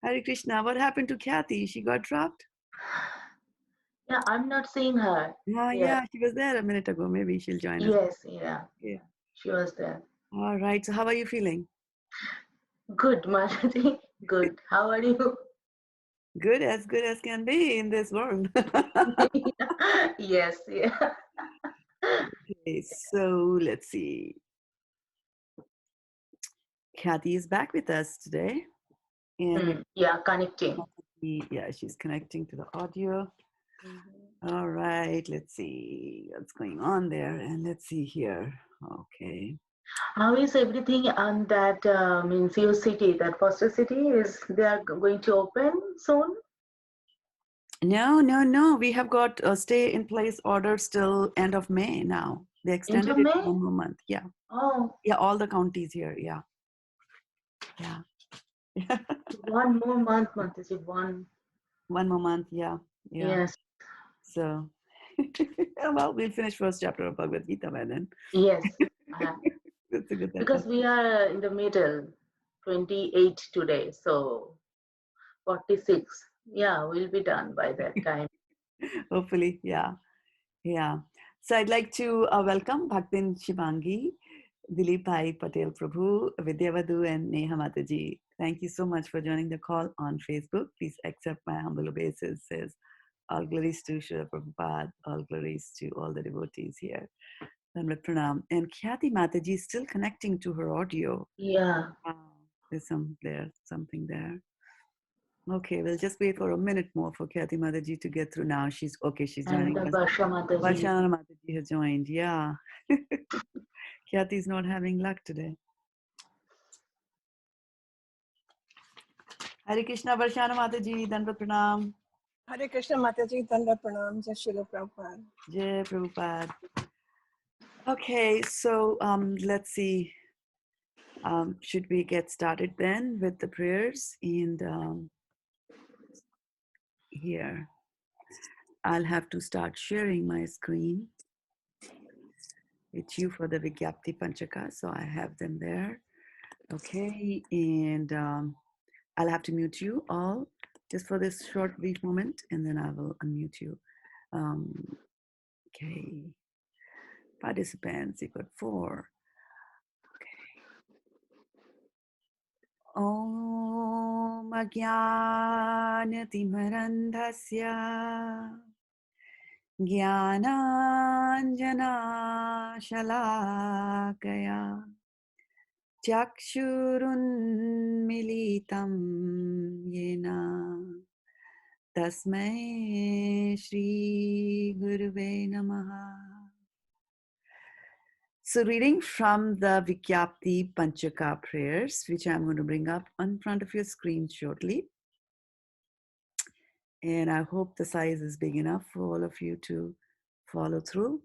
Hare Krishna. What happened to Kathy? She got dropped? Yeah, I'm not seeing her. Oh, Yeah. yeah, she was there a minute ago. Maybe she'll join us. Yes, yeah. Yeah. She was there. All right. So, how are you feeling? Good, Mataji. Good. How are you? Good as can be in this world. Yes, yeah. Okay, so let's see. Kathy is back with us today, and Yeah, connecting. yeah, she's connecting to the audio. Mhm. All right, let's see what's going on there, and let's see here. Okay. How is everything on that means your city, that foster city is they are going to open soon? No. We have got a stay in place order till end of May now. They Into extended it May? one more month. Yeah. Oh, Yeah, all the counties here. Yeah. Yeah. one more month, Mataji. One. One more month. Yeah. Yeah. Yes. So, well, we'll finish first chapter of Bhagavad Gita by then. Yes. That's a good Because thing. we are in the middle, 28 today, so 46. Yeah, we'll be done by that time. Hopefully, yeah. Yeah. So I'd like to welcome Bhaktin Shivangi, Dilip Bhai Patel Prabhu, Vidyavadu, and Neha Mataji. Thank you so much for joining the call on Facebook. Please accept my humble obeisances. All glories to Srila Prabhupada, all glories to all the devotees here. Dhanvat Pranam. And Khyati Mataji is still connecting to her audio. Yeah. Wow. There's something there. Okay, we'll just wait for a minute more for Khyati Mataji to get through now. She's okay, she's And joining us. Barsha Mataji. Varshana Mataji has joined. Yeah. Khyati's not having luck today. Hare Krishna, Varshana Mataji, Dandavat Pranam. Hare Krishna Mataji, Tanda Pranam, Jai Srila Prabhupada. Jai Prabhupada. Okay, so let's see. Should we get started then with the prayers? And here, I'll have to start sharing my screen with you for the Vigyapti Panchaka. So I have them there. Okay, and I'll have to mute you all just for this short brief moment, and then I will unmute you. Okay, participants, you got 4. Om Ajnanatimharandhasya Jnananjanashalakaya Chakshurunmilitam Yena Tasmai Shri Guruve Namaha. So, reading from the Vikyapti Panchaka prayers, which I'm going to bring up in front of your screen shortly. And I hope the size is big enough for all of you to follow through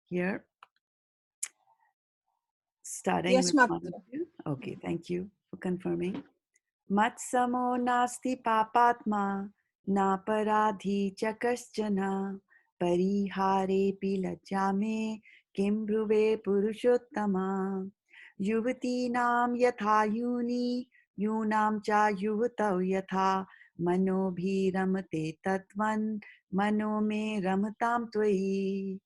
here. Starting Yes, with one of Mataji. you. Okay, thank you for confirming. Matsamo nasti papatma na paradhi chakaschana parihare pilajame kimbruve purushottama yuvati nam yatha yuni yunam cha yuvatau yatha manobhiramate tatvan mano me ramatam tvai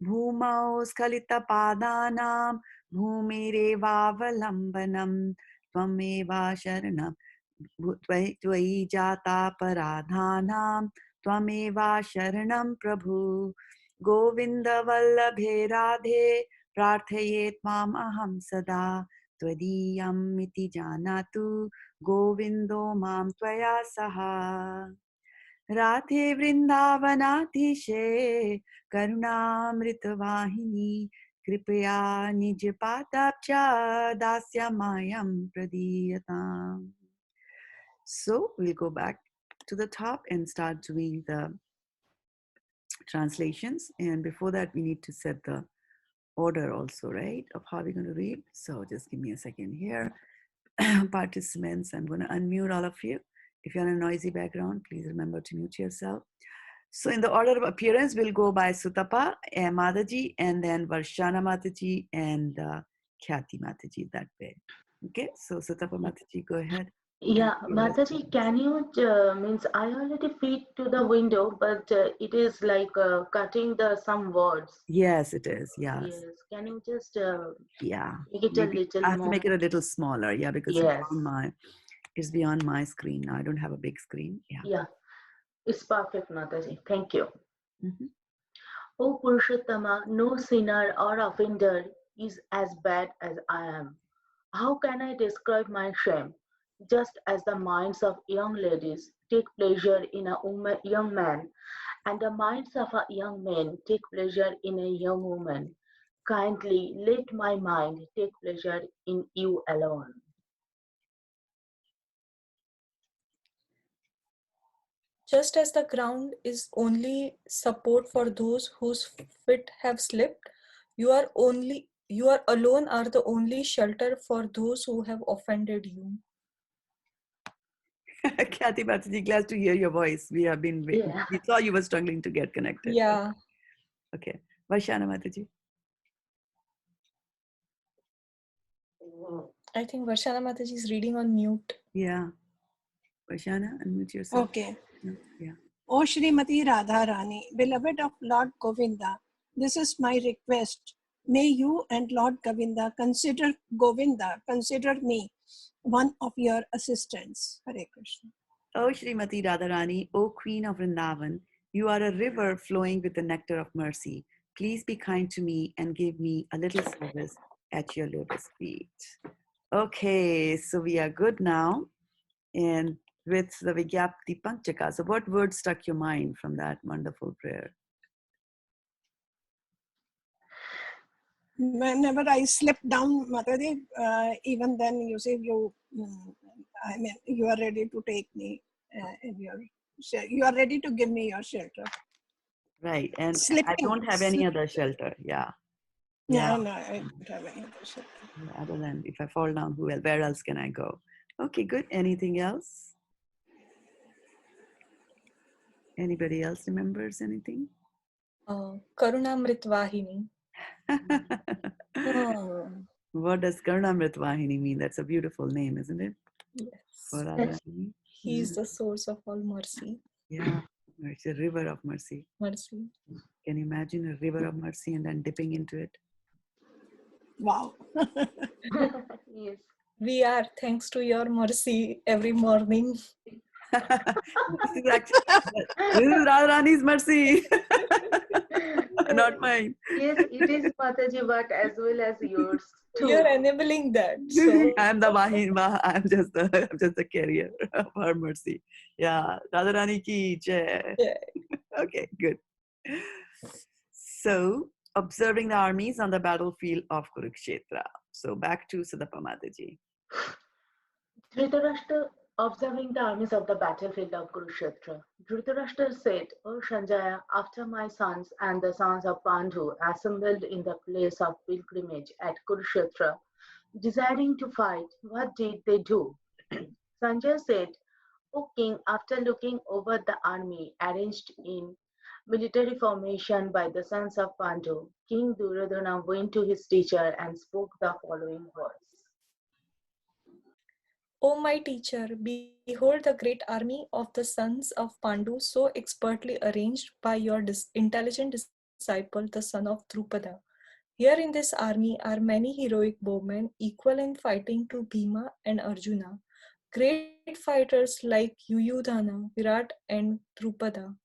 भूमौ स्खलितपादानां भूमिरेवावलम्बनं त्वमेव शरणं त्वयि जातापराधानां त्वमेव शरणं प्रभु गोविन्दवल्लभे राधे प्रार्थये त्वाम् अहं सदा त्वदीयम् इति जानातु गोविन्दो मां त्वया सह राधे वृंदावनाधीशे करुणामृतवाहिनी कृपया निज पादाब्जा दास्यमायं प्रदीयताम्. So we'll go back to the top and start doing the translations. And before that, we need to set the order also, right, of how we're going to read. So just give me a second here. Participants, I'm going to unmute all of you. If you're in a noisy background, please remember to mute yourself. So in the order of appearance, we'll go by Sutapa, Mataji, and then Varshana Mataji and Khyati Mataji that way. Okay, so Sutapa Mataji, go ahead. Yeah, Give us- Mataji, can you means I already feed to the window, but it is like cutting the some words. Yes, it is. Yes. Yes, can you just Yeah. make it a Maybe little I have to more? make it a little smaller. Yeah, because Yes, it's beyond my screen now. I don't have a big screen. Yeah. yeah, it's perfect, Mataji. Thank you. Hmm. O Purushottama, no sinner or offender is as bad as I am. How can I describe my shame? Just as the minds of young ladies take pleasure in a young man, and the minds of a young man take pleasure in a young woman, kindly let my mind take pleasure in you alone. Just as the ground is only support for those whose feet have slipped, you are alone are the only shelter for those who have offended you. Kathy Mataji, glad to hear your voice. Yeah. We saw you were struggling to get connected. Yeah, Okay. Vaishana Mataji. I think Varshana Mataji is reading on mute. Yeah. Vaishana, unmute yourself. Okay. No? Yeah. O Srimati Radharani, beloved of Lord Govinda, this is my request. May you and Lord Govinda, consider me one of your assistants. Hare Krishna. O Shrimati Radharani, O Queen of Vrindavan, you are a river flowing with the nectar of mercy. Please be kind to me and give me a little service at your lotus feet. Okay, so we are good now. And with the Vigyapti Panchaka, so what word struck your mind from that wonderful prayer? Whenever I slip down, Mataji, even then you say you are ready to take me in you are ready to give me your shelter. Right, and I Slipping. don't have any other shelter. Yeah, yeah. No, I don't have any other shelter. Other than if I fall down, where else can I go? Okay, good. Anything else? Anybody else remembers anything? Karunamrit Vahini. What does Karnamrit Vahini mean? That's a beautiful name, isn't it? For Yes, Radharani. he is the source of all mercy. Yeah, it's a river of mercy. Mercy. Can you imagine a river of mercy and then dipping into it? Wow. Yes. We are, thanks to your mercy, every morning. This is actually this is Radharani's mercy, not mine. Yes, it is Mataji, but as well as yours You're too. enabling that. So I'm the I'm just the carrier of her mercy. Yeah, Radharani ki jai. yeah. Okay, good. So, observing the armies on the battlefield of Kurukshetra. So, back to Sudapa Mataji. Dhritarashtra observing the armies of the battlefield of Kurukshetra. Dhritarashtra said, O Sanjaya, after my sons and the sons of Pandhu assembled in the place of pilgrimage at Kurukshetra, desiring to fight, what did they do? Sanjaya said, O king, after looking over the army arranged in military formation by the sons of Pandu, King Duryodhana went to his teacher and spoke the following words. O my teacher, behold the great army of the sons of Pandu so expertly arranged by your intelligent disciple, the son of Drupada. Here in this army are many heroic bowmen equal in fighting to Bhima and Arjuna, great fighters like Yuyudhana, Virat, and Drupada.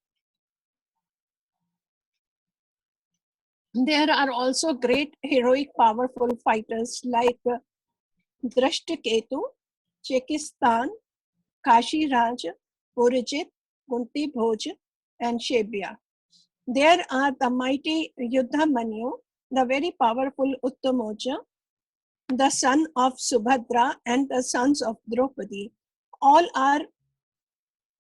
There are also great, heroic, powerful fighters like Drashtaketu, Chekistan, Kashi Raj, Purajit, Kunti Bhoj, and Shebya. There are the mighty Yuddhamanyu, the very powerful Uttamoja, the son of Subhadra, and the sons of Draupadi. All are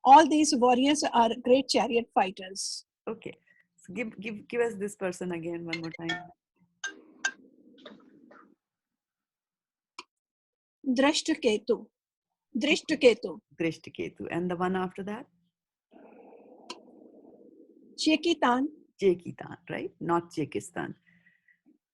all these warriors are great chariot fighters. Okay. So, give us this person again one more time. Drashtaketu. Drishtaketu. Drishtaketu. And the one after that? Chekitan. Chekitan, right? Not Chekistan.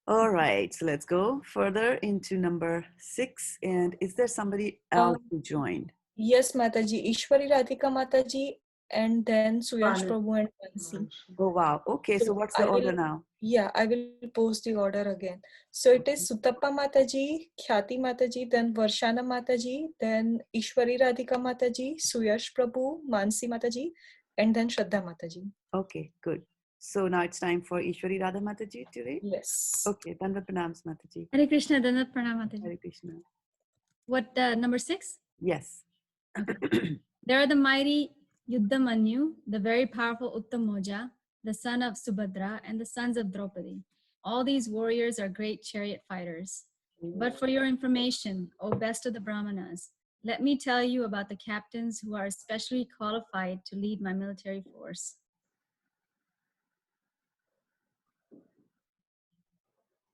All right, so let's go further into number 6. And is there somebody else Um, who joined? yes, Mataji. Ishwari Radhika Mataji and then Suyash Anand. Prabhu and Mansi. Oh, wow. Okay, so So what's the I order will, now? yeah, I will post the order again. So it is Sutappa Mataji, Khyati Mataji, then Varshana Mataji, then Ishwari Radhika Mataji, Suyash Prabhu, Mansi Mataji, and then Shraddha Mataji. Okay, good. So now it's time for Ishwari Radha Mataji to read. Yes. Okay, Dandavat Pranams Mataji. Hare Krishna, Dandavat Pranam Mataji. Hare Krishna. What, number 6? Yes. There are the mighty Yuddhamanyu, the very powerful Uttamoja, the son of Subhadra, and the sons of Draupadi. All these warriors are great chariot fighters. But for your information, O best of the Brahmanas, let me tell you about the captains who are especially qualified to lead my military force.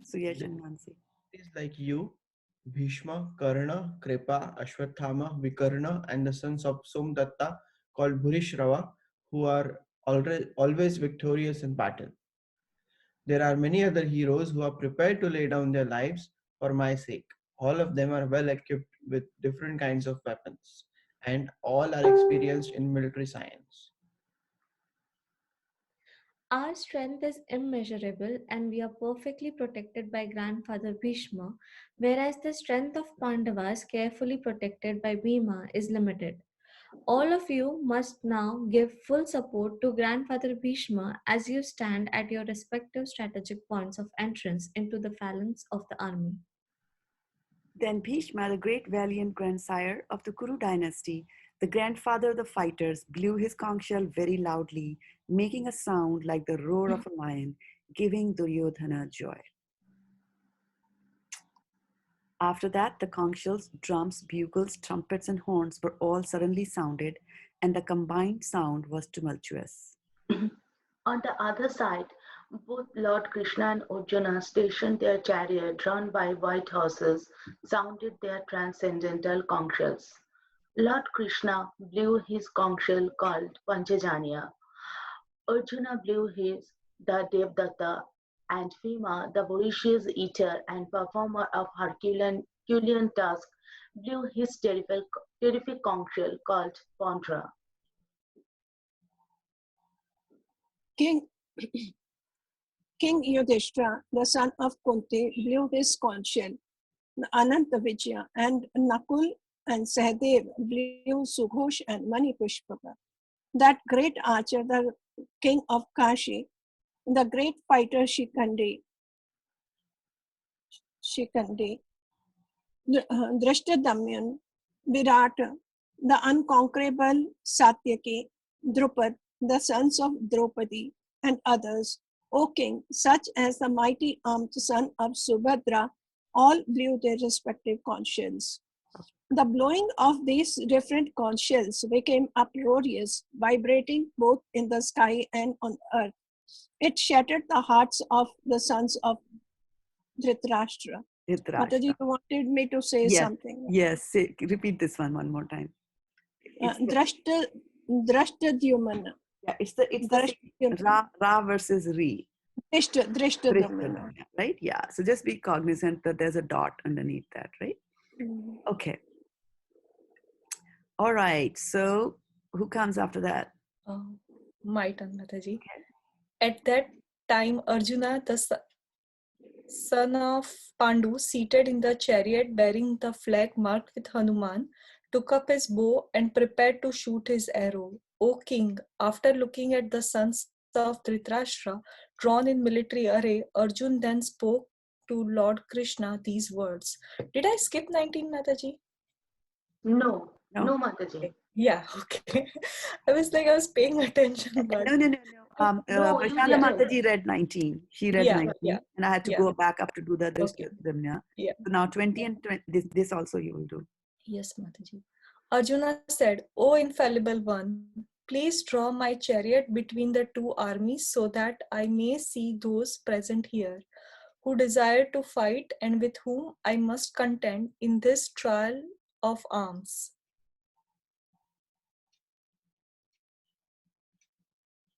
Suyash and Mansi. Is like you, Bhishma, Karna, Kripa, Ashwathama, Vikarna, and the sons of Somdatta called Bhurishrava, who are always victorious in battle. There are many other heroes who are prepared to lay down their lives for my sake. All of them are well equipped with different kinds of weapons, and all are experienced in military science. Our strength is immeasurable and we are perfectly protected by grandfather Bhishma, whereas the strength of Pandavas, carefully protected by Bhima, is limited. All of you must now give full support to grandfather Bhishma as you stand at your respective strategic points of entrance into the phalanx of the army. Then Bhishma, the great valiant grandsire of the Kuru dynasty, the grandfather of the fighters, blew his conch shell very loudly, making a sound like the roar of a lion, giving Duryodhana joy. After that, the conch shells, drums, bugles, trumpets, and horns were all suddenly sounded, and the combined sound was tumultuous. On the other side, both Lord Krishna and Arjuna, stationed their chariot drawn by white horses, sounded their transcendental conch shells. Lord Krishna blew his conch shell called Panchajanya. Arjuna blew his the Devdatta, and Bhima, the voracious eater and performer of Herculean task, blew his terrific conch shell called Pondra. King King Yudhishthira, the son of Kunti, blew his conch shell. Anantavijaya and Nakul and Sahadev blew Sughosh and Manipushpaka. That great archer, the king of Kashi, the great fighter Shikandi, Drishtadamyan, Virat, the unconquerable Satyaki, Drupad, the sons of Draupadi, and others, O king, such as the mighty armed son of Subhadra, all blew their respective conch shells. The blowing of these different conch shells became uproarious, vibrating both in the sky and on earth. It shattered the hearts of the sons of Dhritarashtra. Mataji, you wanted me to say Yes, something. yes. Repeat this one more time. Drashtadyumana. Yeah, it's the same Ra versus Re. Drishtadumana. Right? Yeah. So just be cognizant that there's a dot underneath that, right? Okay. All right. So who comes after that? My turn, Mataji. At that time, Arjuna, the son of Pandu, seated in the chariot bearing the flag marked with Hanuman, took up his bow and prepared to shoot his arrow. O king, after looking at the sons of Dhritarashtra drawn in military array, Arjun then spoke to Lord Krishna these words. Did I skip 19, Mataji? No, Mataji. Yeah, okay. I was paying attention, but No. No, you Prashanda didn't. Mataji read 19. She read 19, and I had to go back up to do the Drishtadumna. Yeah. So now 20 and 20, this also you will do. Yes, Mataji. Arjuna said, O infallible one, please draw my chariot between the two armies so that I may see those present here who desire to fight and with whom I must contend in this trial of arms.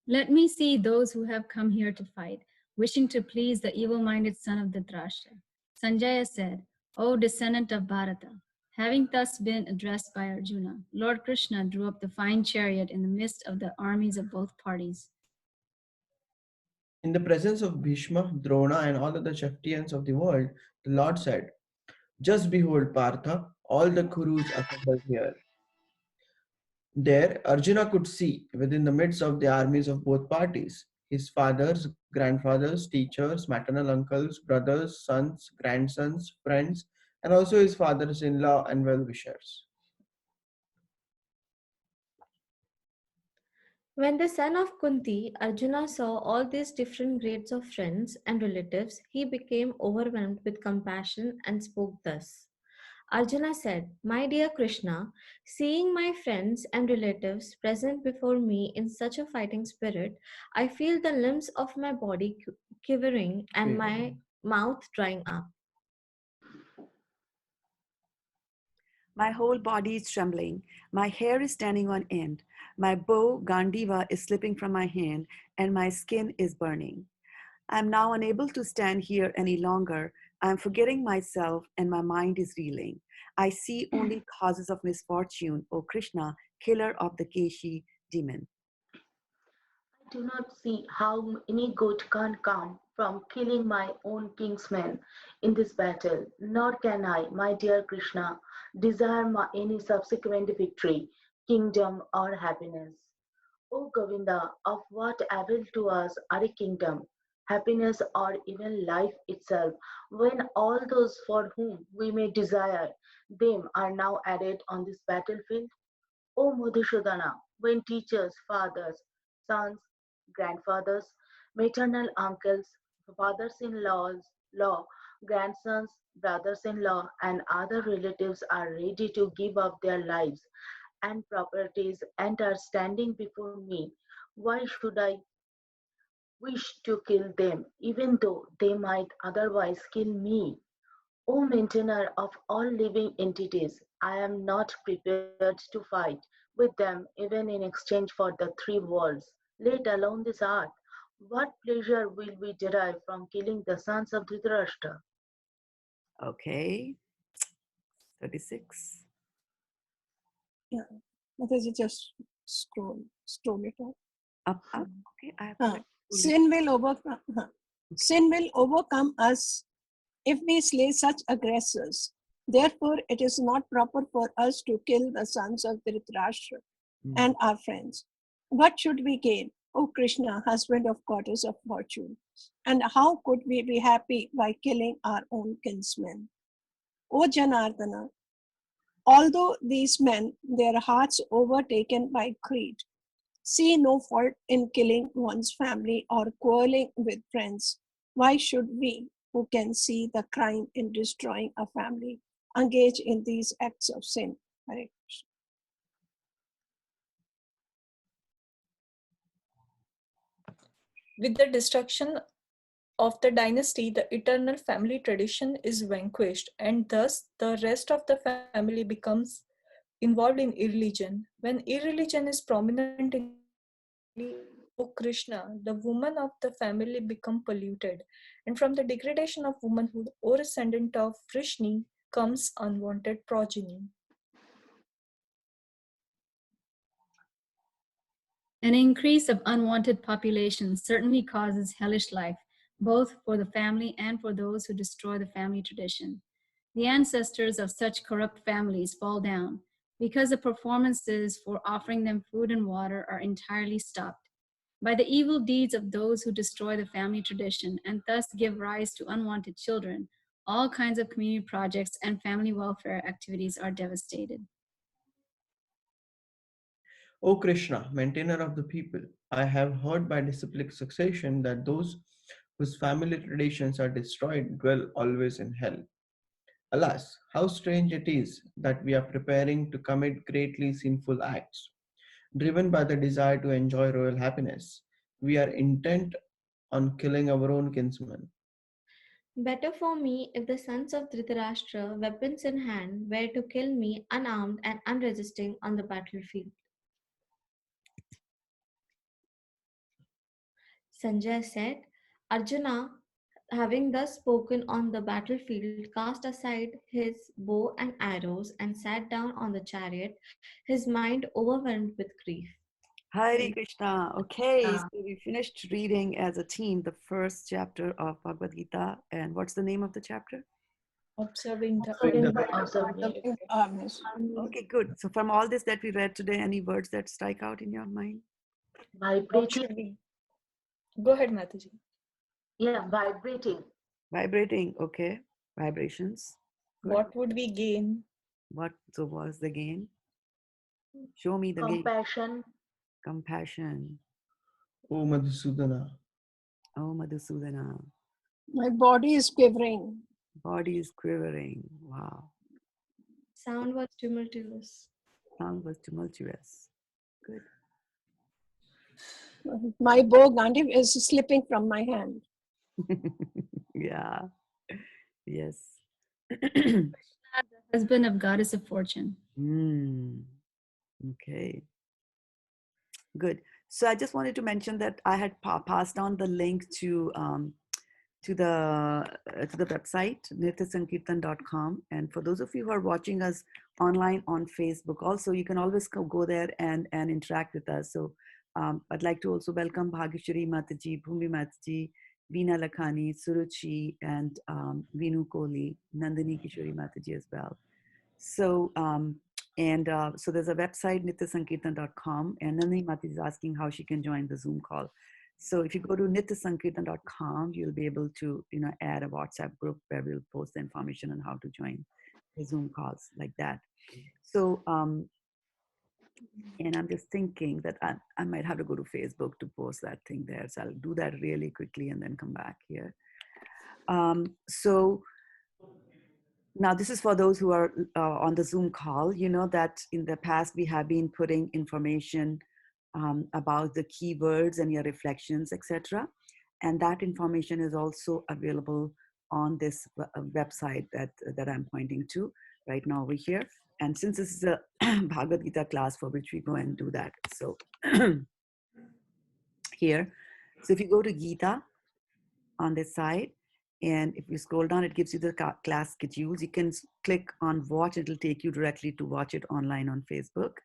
Let me see those who have come here to fight. wishing to please the evil-minded son of Dhritarashtra. Sanjaya said, O descendant of Bharata, having thus been addressed by Arjuna, Lord Krishna drew up the fine chariot in the midst of the armies of both parties. In the presence of Bhishma, Drona, and all other Kshatriyans of the world, the Lord said, just behold, Partha, all the Kurus assembled here. There, Arjuna could see, within the midst of the armies of both parties, his fathers, grandfathers, teachers, maternal uncles, brothers, sons, grandsons, friends, and also his fathers in law and well wishers. When the son of Kunti, Arjuna saw all these different grades of friends and relatives, he became overwhelmed with compassion and spoke thus. Arjuna said, My dear Krishna, seeing my friends and relatives present before me in such a fighting spirit, I feel the limbs of my body quivering and my mouth drying up. My whole body is trembling. My hair is standing on end. My bow, Gandiva, is slipping from my hand, and my skin is burning. I am now unable to stand here any longer. I am forgetting myself, and my mind is reeling. I see only causes of misfortune, O Krishna, killer of the Keshi demon. I do not see how any good can come from killing my own kinsmen in this battle, nor can I, my dear Krishna, desire any subsequent victory, kingdom, or happiness. O Govinda, of what avail to us are a kingdom, happiness, or even life itself, when all those for whom we may desire them are now added on this battlefield? O Madhusudana, when teachers, fathers, sons, grandfathers, maternal uncles, fathers-in-law, grandsons, brothers-in-law, and other relatives are ready to give up their lives and properties and are standing before me, why should I wish to kill them, even though they might otherwise kill me? O maintainer of all living entities, I am not prepared to fight with them even in exchange for the three worlds, let alone this earth. What pleasure will we derive from killing the sons of Dhritarashtra? Okay, 36. Yeah. Mataji, just scroll it up. Up. Okay, I have Huh. to. Sin will overcome us if we slay such aggressors. Therefore, it is not proper for us to kill the sons of Dhritarashtra and our friends. What should we gain, O Krishna, husband of goddess of fortune? And how could we be happy by killing our own kinsmen? O Janardana, although these men, their hearts overtaken by greed, see no fault in killing one's family or quarreling with friends, why should we, who can see the crime in destroying a family, engage in these acts of sin? Hare Krishna. With the destruction of the dynasty, the eternal family tradition is vanquished, and thus the rest of the family becomes involved in irreligion. When irreligion is prominent in the family, O Krishna, the women of the family become polluted, and from the degradation of womanhood, O descendant of Vrishni, comes unwanted progeny. An increase of unwanted population certainly causes hellish life, both for the family and for those who destroy the family tradition. The ancestors of such corrupt families fall down because the performances for offering them food and water are entirely stopped by the evil deeds of those who destroy the family tradition and thus give rise to unwanted children. All kinds of community projects and family welfare activities are devastated. O Krishna, maintainer of the people, I have heard by disciplic succession that those whose family traditions are destroyed dwell always in hell. Alas, how strange it is that we are preparing to commit greatly sinful acts. Driven by the desire to enjoy royal happiness, we are intent on killing our own kinsmen. Better for me if the sons of Dhritarashtra, weapons in hand, were to kill me unarmed and unresisting on the battlefield. Sanjay said, Arjuna, having thus spoken on the battlefield, cast aside his bow and arrows and sat down on the chariot, his mind overwhelmed with grief. Hare Krishna. Okay, Uh, so we finished reading as a team the first chapter of Bhagavad Gita. And what's the name of the chapter? Observing the Observing the army. observing. The armies. Okay, good. So from all this that we read today, any words that strike out in your mind? What Vibrating. should we? Go ahead, Mataji. Yeah, vibrating. Vibrating, okay. Vibrations. Good. What would we gain? What so was the gain? Show me the gain. Compassion. Compassion. O Madhusudana. Oh, Madhusudana. My body is quivering. Body is quivering. Wow. Sound was tumultuous. Tongue was tumultuous. Good. My bow Gandhi is slipping from my hand. Yeah. Yes. The husband of goddess of fortune. Okay. Good. So I just wanted to mention that I had passed on the link to the website nityasankirtan.com, and for those of you who are watching us online on Facebook, also you can always go there and interact with us. So I'd like to also welcome Bhageshwari Mataji, Bhumi Mataji, Veena Lakhani, Suruchi, and Vinu Kohli, Nandini Kishori Mataji as well. So so there's a website nityasankirtan.com, and Nandini Mataji is asking how she can join the Zoom call. So if you go to nityasankirtan.com, you'll be able to add a WhatsApp group where we'll post the information on how to join the Zoom calls like that. So and I'm just thinking that I might have to go to Facebook to post that thing there. So I'll do that really quickly and then come back here. So now this is for those who are on the Zoom call. You know that in the past we have been putting information about the keywords and your reflections, etc. And that information is also available on this website that I'm pointing to right now over here. And since this is a Bhagavad Gita class for which we go and do that, so here, so if you go to Gita on this side, and if you scroll down, it gives you the class schedules. You can click on watch, it'll take you directly to watch it online on Facebook.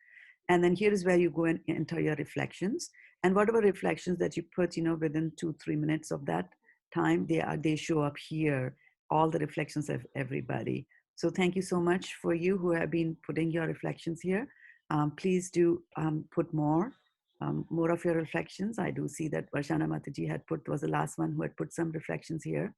And then here is where you go and enter your reflections. And whatever reflections that you put, within 2-3 minutes of that time, they show up here, all the reflections of everybody. So thank you so much for you who have been putting your reflections here. Please do put more of your reflections. I do see that Varshana Mataji was the last one who had put some reflections here.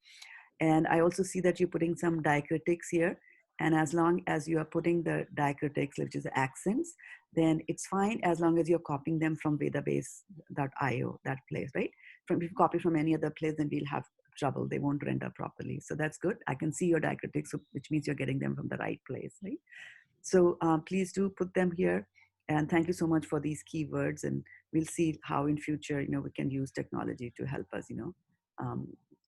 And I also see that you're putting some diacritics here. And as long as you are putting the diacritics, which is accents, then it's fine as long as you're copying them from vedabase.io, that place, right? If you copy from any other place, then we'll have trouble. They won't render properly. So that's good. I can see your diacritics, which means you're getting them from the right place, right? So please do put them here. And thank you so much for these keywords. And we'll see how in future, we can use technology to help us,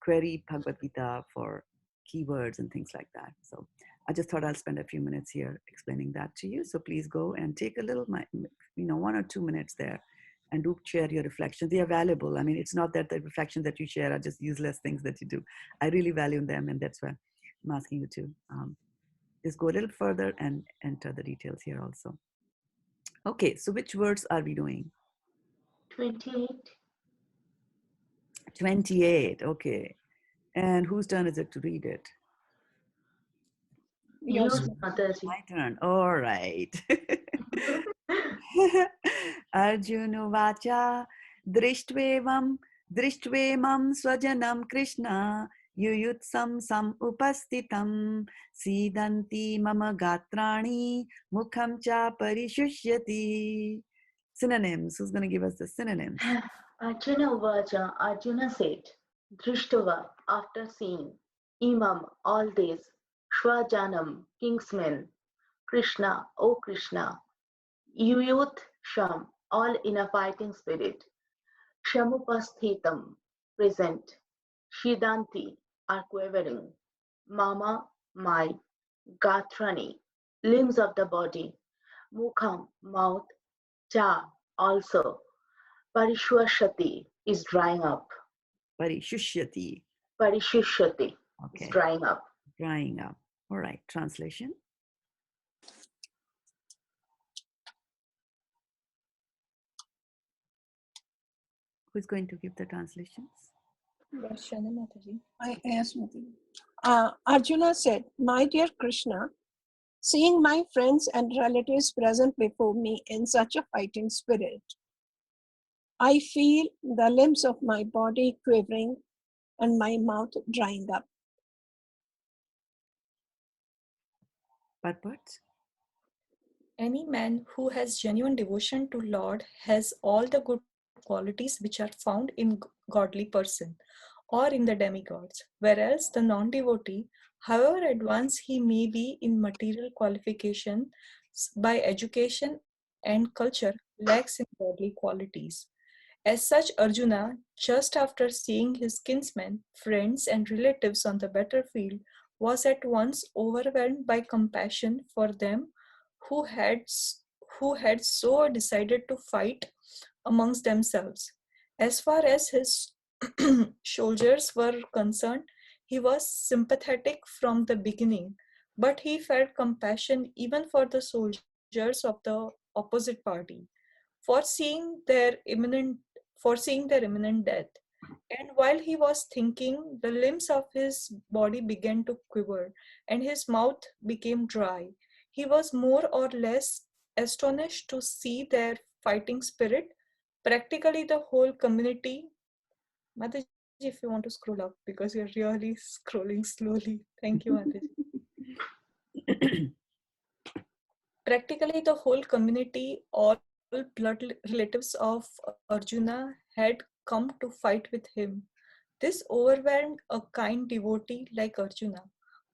query Bhagavad Gita for keywords and things like that. So I just thought I'll spend a few minutes here explaining that to you. So please go and take a little, 1 or 2 minutes there and do share your reflections. They are valuable. I mean, it's not that the reflections that you share are just useless things that you do. I really value them, and that's why I'm asking you to just go a little further and enter the details here also. Okay, so which words are we doing? 28. 28, okay. And whose turn is it to read it? Yours. Mataji. My turn. All right. Arjunuvacha drishtvevam swajanam Krishna yuyutsam sam upastitam sidanti mama gatrani mukham cha parishusyati. Synonyms. Who's going to give us the synonyms? Arjuna Vacha, Arjuna said, Drishtava, after seeing, Imam, all these, Shwajanam, kingsmen, Krishna, O Krishna, Yuyut Sham, all in a fighting spirit, Shamupasthitam, present, Shidanti, are quivering, Mama, my, Gatrani, limbs of the body, Mukham, mouth, Cha, also, Parishwashati is drying up. Parishushati. Parishushati. It's Okay. drying up. Drying up. All right. Translation. Who's going to give the translations? Darshana Mataji. I asked Mati. Arjuna said, "My dear Krishna, seeing my friends and relatives present before me in such a fighting spirit, I feel the limbs of my body quivering and my mouth drying up." Purport? Any man who has genuine devotion to Lord has all the good qualities which are found in godly person or in the demigods, whereas the non-devotee, however advanced he may be in material qualification by education and culture, lacks in godly qualities. As such, Arjuna, just after seeing his kinsmen, friends, and relatives on the battlefield, was at once overwhelmed by compassion for them who had who had so decided to fight amongst themselves. As far as his soldiers were concerned, he was sympathetic from the beginning, but he felt compassion even for the soldiers of the opposite party for seeing their imminent death. And while he was thinking, the limbs of his body began to quiver, and his mouth became dry. He was more or less astonished to see their fighting spirit. Practically the whole community. Mataji, if you want to scroll up, because you're really scrolling slowly. Thank you, Mataji. Practically the whole community, all blood relatives of Arjuna had come to fight with him. This overwhelmed a kind devotee like Arjuna.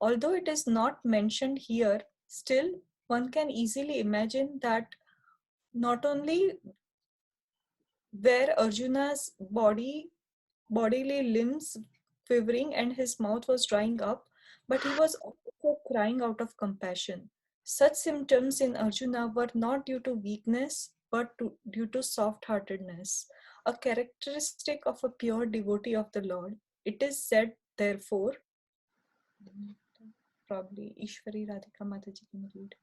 Although it is not mentioned here, still one can easily imagine that not only were Arjuna's bodily limbs quivering and his mouth was drying up, but he was also crying out of compassion. Such symptoms in Arjuna were not due to weakness, but due to soft heartedness, a characteristic of a pure devotee of the Lord. It is said, therefore, probably Ishwari Radhika Mataji can read.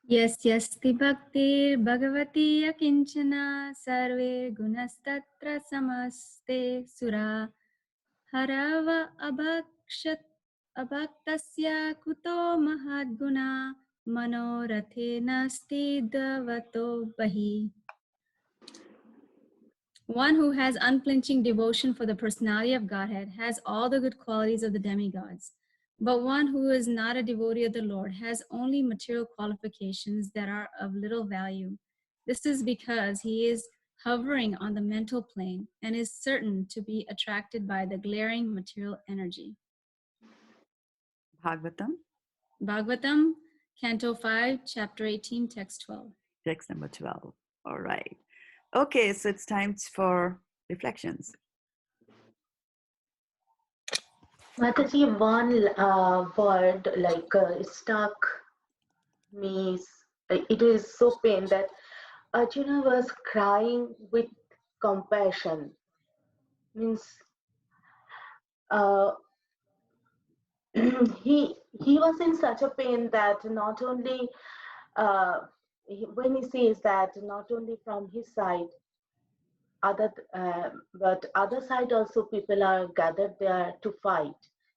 यस्यस्ति भक्तिर्भगवती यकिञ्चना सर्वे गुणस्तत्र समस्ते सुरा हरव अभक्तस्य कुतो महद्गुणा मनोरथेनास्ति दवतो बहिः. One who has unflinching devotion for the personality of Godhead has all the good qualities of the demigods. But one who is not a devotee of the Lord has only material qualifications that are of little value. This is because he is hovering on the mental plane and is certain to be attracted by the glaring material energy. Bhagavatam. Bhagavatam, Canto 5, Chapter 18, Text 12. Text number 12. All right. Okay, so it's time for reflections. Mataji, one word stuck me. It is so pain that Arjuna was crying with compassion. Means he was in such a pain that not only when he says that not only from his side, but other side also people are gathered there to fight.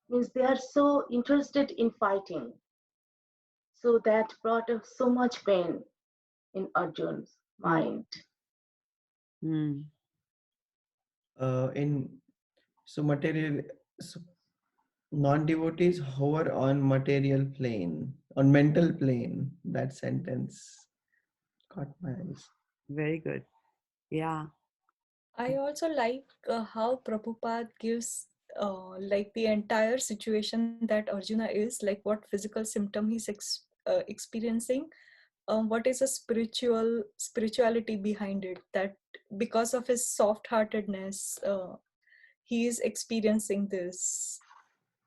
Means they are so interested in fighting. So that brought up so much pain in Arjun's mind. Hmm. So non-devotees hover on material plane, on mental plane. That sentence caught my eyes. Very good. Yeah. I also like how Prabhupada gives like the entire situation that Arjuna is, like what physical symptom he's experiencing, what is a spirituality behind it, that because of his soft-heartedness, he is experiencing this.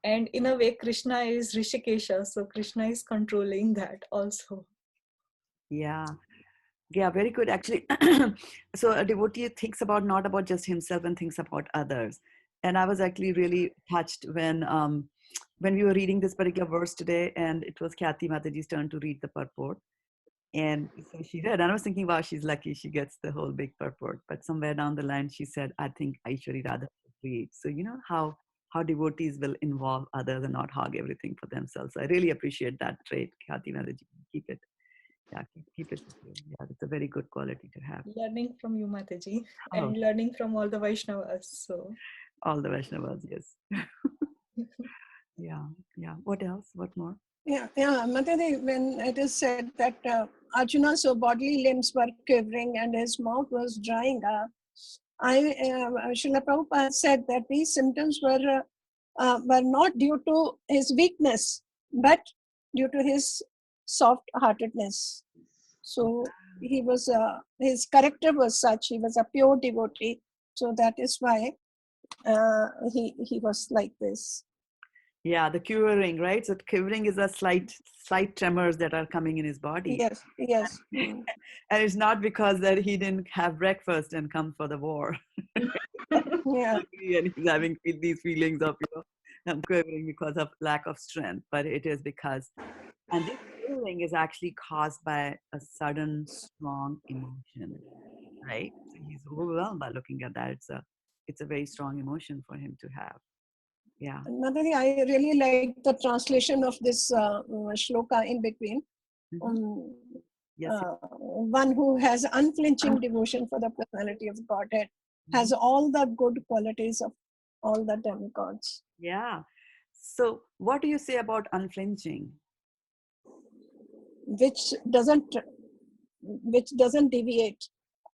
And in a way, Krishna is Rishikesha, so Krishna is controlling that also. Yeah. Yeah, very good. Actually, so a devotee thinks about not about just himself and thinks about others. And I was actually really touched when we were reading this particular verse today, and it was Khyati Mataji's turn to read the purport. And so she read, and I was thinking, wow, she's lucky she gets the whole big purport. But somewhere down the line, she said, I think Aishwari Radha should read. So you know how devotees will involve others and not hog everything for themselves. I really appreciate that trait, Khyati Mataji. Keep it. Yeah, keep it. Yeah, it's a very good quality to have. Learning from you, Mataji, Oh, and learning from all the Vaishnavas. So, all the Vaishnavas, yes. Yeah, yeah. What else? What more? Yeah, Mataji, when it is said that Arjuna's bodily limbs were quivering and his mouth was drying up, Srila Prabhupada said that these symptoms were not due to his weakness, but due to his soft-heartedness. So he was, his character was such. He was a pure devotee. So that is why he was like this. Yeah, the quivering, right? So quivering is a slight tremors that are coming in his body. Yes, yes. Mm. And it's not because that he didn't have breakfast and come for the war. Yeah. And he's having these feelings of, I'm quivering because of lack of strength. But it is because, and this quivering is actually caused by a sudden strong emotion, right? So he's overwhelmed by looking at that. It's a very strong emotion for him to have. Yeah. Mataji, I really like the translation of this shloka in between. Mhm. Yes. One who has unflinching devotion for the personality of Godhead has all the good qualities of all the demigods. Yeah. So, what do you say about unflinching? Which doesn't deviate,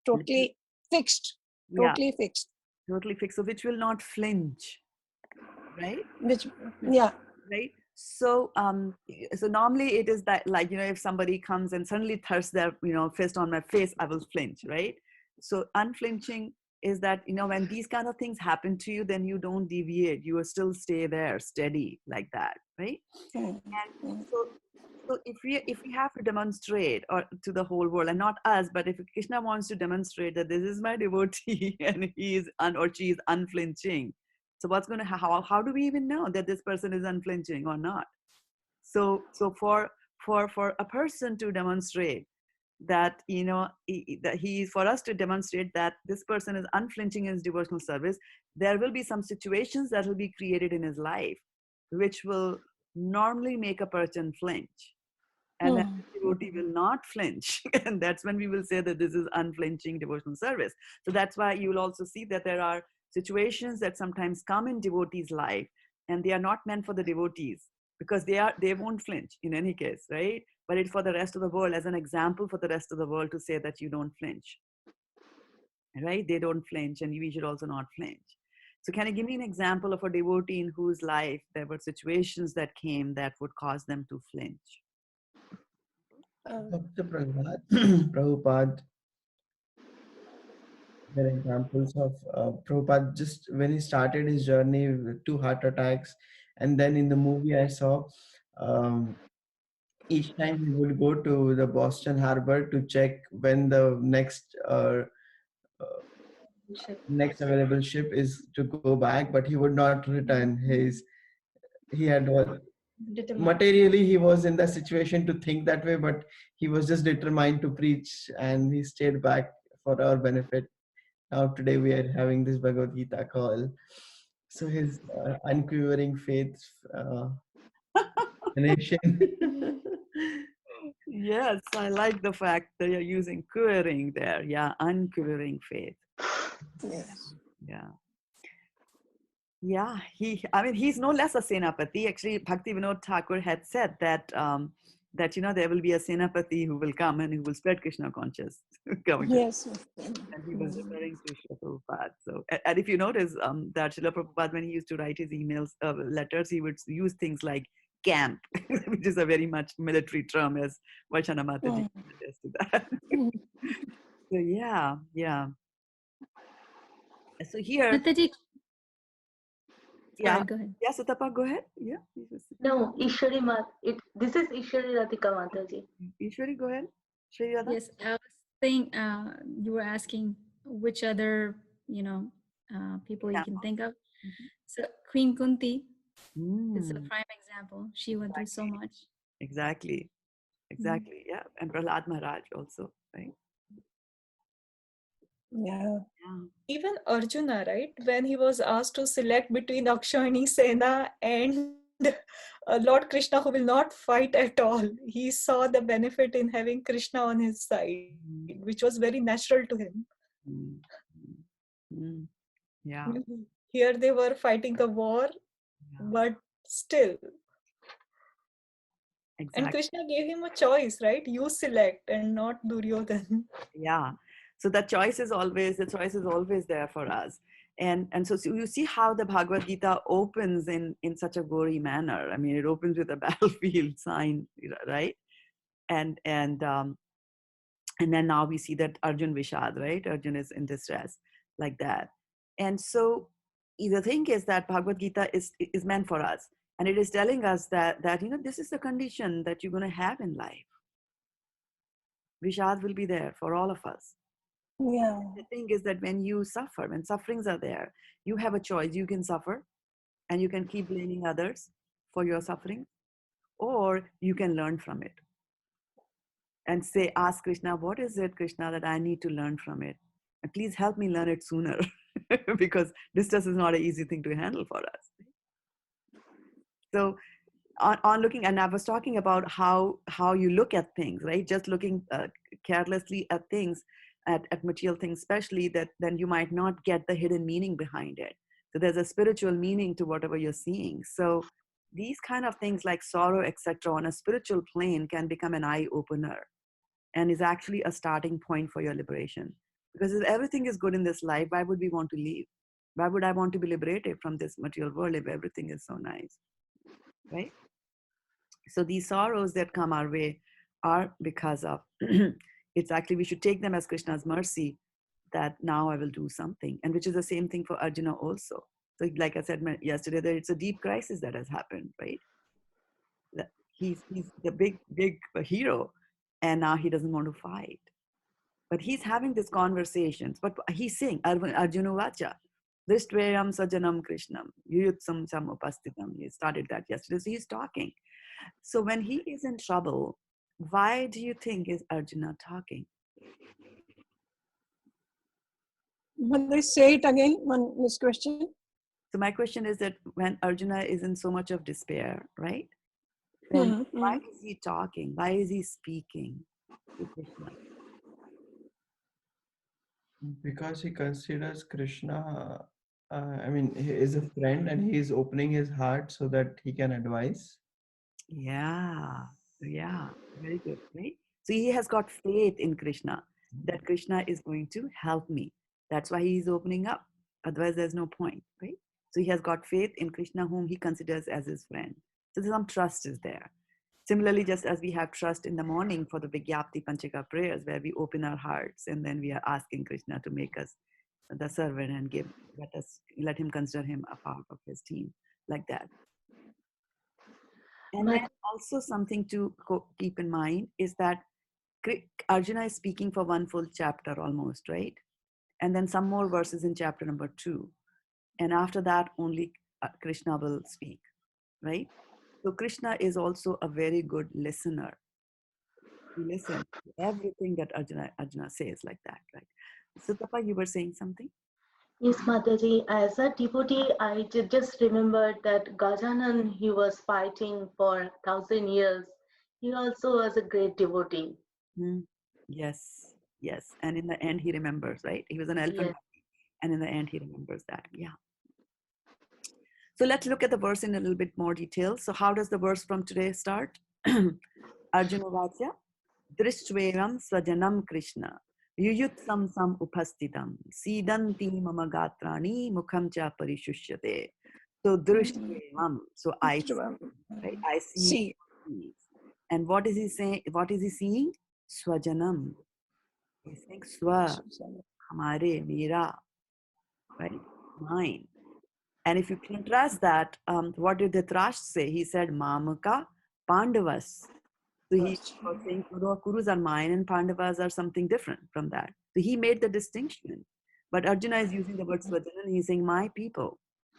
totally fixed, Yeah, fixed. totally fixed. So, which will not flinch, right? Which, yeah, Right. So, so normally it is that, like, if somebody comes and suddenly thrusts their, fist on my face, I will flinch, right? So, unflinching is that, when these kind of things happen to you, then you don't deviate. You will still stay there, steady, like that, right? And so if we have to demonstrate or to the whole world, and not us, but if Krishna wants to demonstrate that this is my devotee and he is or she is unflinching, so what's going to how do we even know that this person is unflinching or not? So for a person to demonstrate that, that he for us to demonstrate that this person is unflinching in his devotional service, there will be some situations that will be created in his life which will normally make a person flinch, and then the devotee will not flinch. And that's when we will say that this is unflinching devotional service. So that's why you will also see that there are situations that sometimes come in devotees' life, and they are not meant for the devotees, because they won't flinch in any case, right? But it's for the rest of the world, as an example for the rest of the world, to say that you don't flinch, right? They don't flinch, and we should also not flinch. So can you give me an example of a devotee in whose life there were situations that came that would cause them to flinch? Bhakta Prahlad, Prabhupada, there are examples of Prabhupada just when he started his journey with 2 heart attacks, and then in the movie I saw, um, each time he would go to the Boston Harbor to check when the next available ship is to go back, but he would not return. He had materially he was in the situation to think that way, but he was just determined to preach, and he stayed back for our benefit. Now today we are having this Bhagavad Gita call. So his unquivering faith nation. Yes, I like the fact that you're using quivering there. Yeah, unquivering faith. yes. Yeah. Yeah, he's no less a Senapati. Actually, Bhakti Vinod Thakur had said that there will be a Senapati who will come and who will spread Krishna conscious. Coming to, Yes. and he was referring to Srila Prabhupada. So, and if you notice that Srila Prabhupada, when he used to write his emails, letters, he would use things like camp, which is a very much military term, as Vaishana Mataji attest to that. So yeah. So here, Mataji, yeah, sorry, go ahead. yeah, Sutapa, go ahead. Yeah, No, Ishwari this is Ishwari Radhika Mataji. Ishwari, go ahead. Shri Radha? Yes, I was saying you were asking which other people you can think of. So Queen Kunti is a Mm, prime example. She went through so much. exactly. Exactly. Yeah. And Prahlad Maharaj also, right? Yeah. Yeah. Even Arjuna, right, when he was asked to select between Akshayani Sena and Lord Krishna, who will not fight at all, he saw the benefit in having Krishna on his side, which was Mm, very natural to him. mm, mm, mm. Yeah. Here they were fighting the war, Yeah. but still. And Exactly. Krishna gave him a choice, right? You select and not Duryodhan. Yeah. So the choice is always there for us. And so you see how the Bhagavad Gita opens in such a gory manner. I mean, it opens with a battlefield sign, right? And and then now we see that Arjun Vishad, right? Arjun is in distress, like that. And so the thing is that Bhagavad Gita is meant for us, and it is telling us that this is the condition that you're going to have in life. Vishad will be there for all of us. Yeah. The thing is that when sufferings are there, you have a choice. You can suffer and you can keep blaming others for your suffering, or you can learn from it and say, ask Krishna, what is it, Krishna, that I need to learn from it? And please help me learn it sooner because distress is not an easy thing to handle for us. So on looking, and I was talking about how you look at things, right? Just looking carelessly at things, at material things especially, that then you might not get the hidden meaning behind it. So there's a spiritual meaning to whatever you're seeing. So these kind of things like sorrow, etc., on a spiritual plane can become an eye opener and is actually a starting point for your liberation. Because if everything is good in this life, why would we want to leave? Why would I want to be liberated from this material world if everything is so nice, right? So these sorrows that come our way are because of it's actually, we should take them as Krishna's mercy, that now I will do something, and which is the same thing for Arjuna also. So like I said yesterday, that it's a deep crisis that has happened, right? That he's the big hero, and now he doesn't want to fight, but he's having these conversations. But he's saying Arjuna Vacha, Dristvayam Sajanam Krishnam, Yuyutsam Sam Upastitam. He started that yesterday. So he's talking. So when he is in trouble, why do you think is Arjuna talking? Will they say it again, this question? So my question is that when Arjuna is in so much of despair, right? Then why Mm-hmm. is he talking? Why is he speaking to Krishna? Because he considers Krishna, I mean, he is a friend and he is opening his heart so that he can advise. Yeah, yeah, very good, right? So he has got faith in Krishna, that Krishna is going to help me. That's why he is opening up. Otherwise, there's no point, right? So he has got faith in Krishna, whom he considers as his friend. So some trust is there. Similarly, just as we have trust in the morning for the Vigyapti Panchika prayers, where we open our hearts and then we are asking Krishna to make us the servant and let him consider him a part of his team, like that. And then But also something to keep in mind is that Arjuna is speaking for one full chapter almost, right? And then some more verses in chapter number 2. And after that, only Krishna will speak, right? So Krishna is also a very good listener. He listens to everything that Arjuna says, like that, right? So Tapa, you were saying something? yes, Mataji, as a devotee, I just remembered that Gajanan, he was fighting for 1,000 years. He also was a great devotee. Hmm. Yes, yes. And in the end, he remembers, right? He was an elephant, Yes. and in the end, he remembers that. Yeah. So let's look at the verse in a little bit more detail. So how does the verse from today start? Arjuna Vachya, Drishtveram Swajanam Krishna, Yuyutsam Sam Upastitam, Sidanti Mama Gatrani Mukham Cha Parishushyate. So Drishtveram, so I see, right? I see. See. And what is he saying? What is he seeing? Swajanam. He's saying Swa, Hamare, Mera, right? Mine. And if you contrast that, what did Dhritarashtra say? He said, Mamaka Pandavas. So he was saying, Kurus are mine and Pandavas are something different from that. So he made the distinction. But Arjuna is using the word Svajana and he's saying, my people.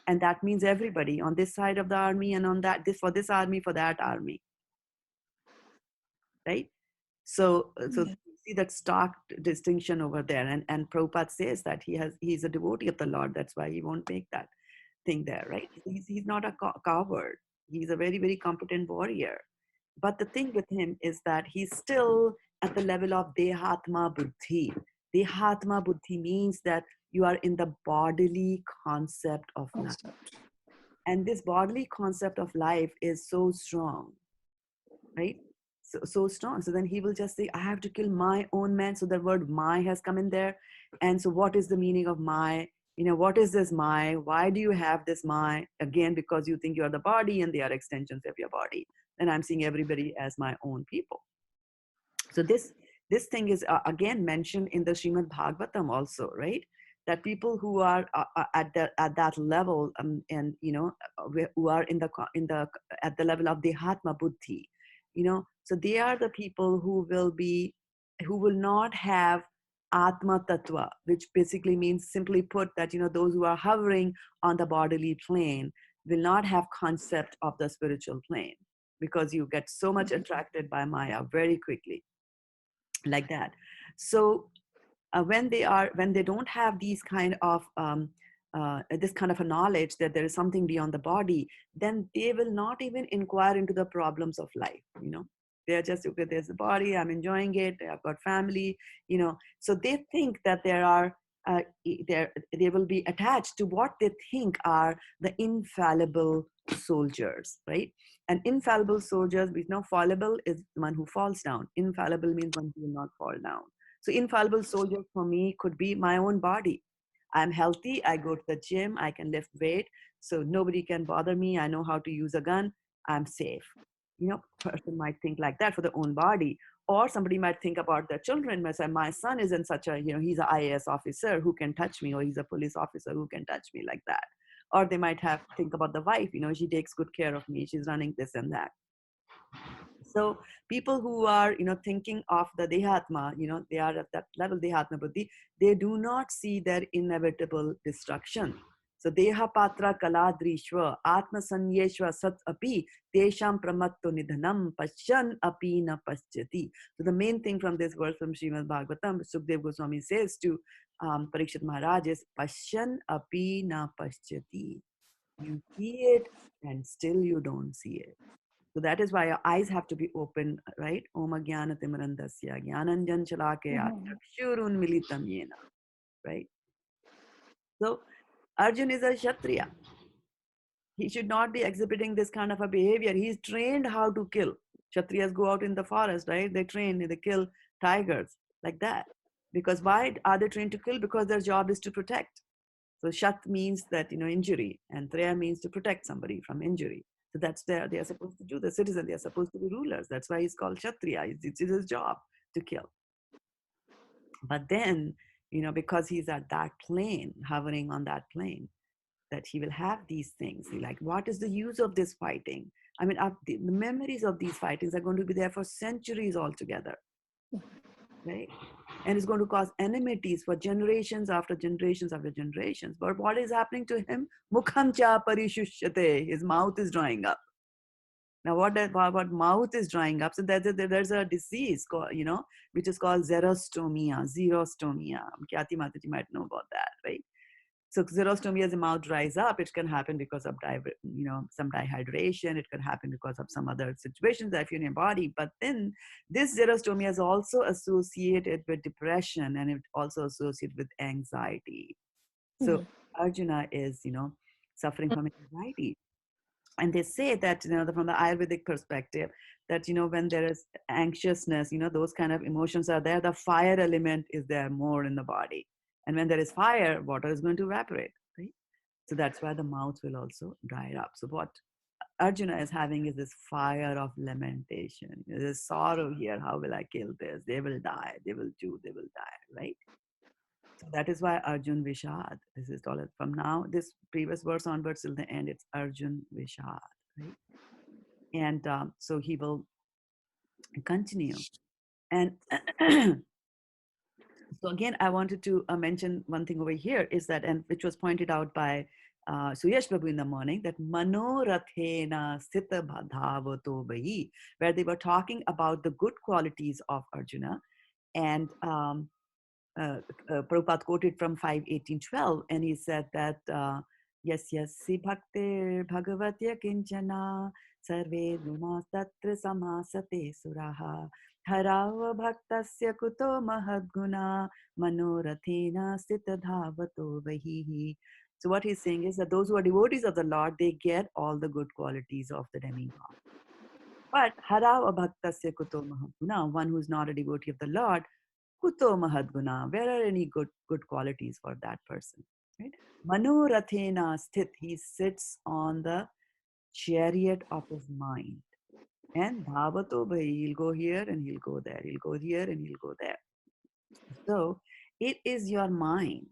And that means everybody on this side of the army and on that, this for this army, for that army, right? So Yeah. see that stark distinction over there. And Prabhupada says that he's a devotee of the Lord. That's why he won't make that thing there, right? He's not a coward. He's a very, very competent warrior. But the thing with him is that he's still at the level of Dehatma Buddhi. Dehatma Buddhi means that you are in the bodily concept of life. Concept. And this bodily concept of life is so strong, right? So strong. So then he will just say, I have to kill my own man. So the word my has come in there. And so what is the meaning of my? What is this my? Why do you have this my? Again, because you think you are the body and they are extensions of your body. And I'm seeing everybody as my own people. So this thing is again mentioned in the Srimad Bhagavatam also, right? That people who are at that level, and who are in the at the level of Dehatma Buddhi, so they are the people who will not have Atma Tattva, which basically means, simply put, that those who are hovering on the bodily plane will not have concept of the spiritual plane, because you get so much attracted by Maya very quickly, like that. So when they don't have these kind of this kind of a knowledge that there is something beyond the body, then they will not even inquire into the problems of life. They're just, okay, there's the body, I'm enjoying it, I've got family. So they think that they will be attached to what they think are the infallible soldiers, right? And infallible soldiers, we know fallible is the one who falls down. Infallible means one who will not fall down. So infallible soldier for me could be my own body. I'm healthy, I go to the gym, I can lift weight, so nobody can bother me, I know how to use a gun, I'm safe. Person might think like that for their own body. Or somebody might think about their children, might say, my son is in such a, he's an IAS officer, who can touch me? Or he's a police officer, who can touch me, like that. Or they might think about the wife, she takes good care of me, she's running this and that. So people who are, thinking of the Dehatma, they are at that level, Dehatma Buddhi, they do not see their inevitable destruction. So Deha Patra Kaladrishwa Atma Sanyeshwa Sat Api Desham Pramatto Nidhanam Pashyan Api Na Paschati. So the main thing from this verse from Srimad Bhagavatam, Sukdev Goswami says to Parikshit Maharaj is, Pashyan Api Na Paschati. You see it and still you don't see it. So that is why your eyes have to be open, right? Om Jnana Timirandasya Jnananjan Shalakaya Chakshurun Militam Yena, right? So Arjun is a Kshatriya. He should not be exhibiting this kind of a behavior. He's trained how to kill. Kshatriyas go out in the forest, right? They train, they kill tigers, like that. Because why are they trained to kill? Because their job is to protect. So Shat means that, injury, and Treya means to protect somebody from injury. So that's they are supposed to do, the citizen, they are supposed to be rulers. That's why he's called Kshatriya. It's his job to kill. But then, because he's at that plane, hovering on that plane, that he will have these things. Like, what is the use of this fighting? I mean, the memories of these fightings are going to be there for centuries altogether, right? And it's going to cause enmities for generations after generations after generations. But what is happening to him? Mukham cha parishushate. His mouth is drying up. Now, what mouth is drying up? So there's a disease called, which is called xerostomia. Khyati Mataji might know about that, right? So xerostomia, as the mouth dries up, it can happen because of some dehydration. It can happen because of some other situations that in your body. But then this xerostomia is also associated with depression, and it also associated with anxiety. So Arjuna is, suffering from anxiety. And they say that, from the Ayurvedic perspective, that, when there is anxiousness, those kind of emotions are there, the fire element is there more in the body. And when there is fire, water is going to evaporate, right? So that's why the mouth will also dry up. So what Arjuna is having is this fire of lamentation. There's sorrow here. How will I kill this? They will die. They will die, right? So that is why Arjun Vishad. This is all from now, this previous verse onwards till the end, it's Arjun Vishad, right? And so he will continue. And so again, I wanted to mention one thing over here is that, and which was pointed out by Suyash Prabhu in the morning, that Manorathena Sthita Dhavato Vahi, where they were talking about the good qualities of Arjuna. And Prabhupada quoted from 5:18:12, and he said that yes, yes, si bhaktir bhagavatya kinchana sarve gunas tatra samasate suraha harava bhaktasya kuto mahadguna manorathena sthita dhavato vahihi. So what he's saying is that those who are devotees of the Lord, they get all the good qualities of the demigod. But harava bhaktasya kuto mahadguna, one who is not a devotee of the Lord, kuto mahadguna, where are any good qualities for that person? Right? Manorathena sthit, he sits on the chariot of his mind. And dhavato bhai, he'll go here and he'll go there. He'll go here and he'll go there. So it is your mind,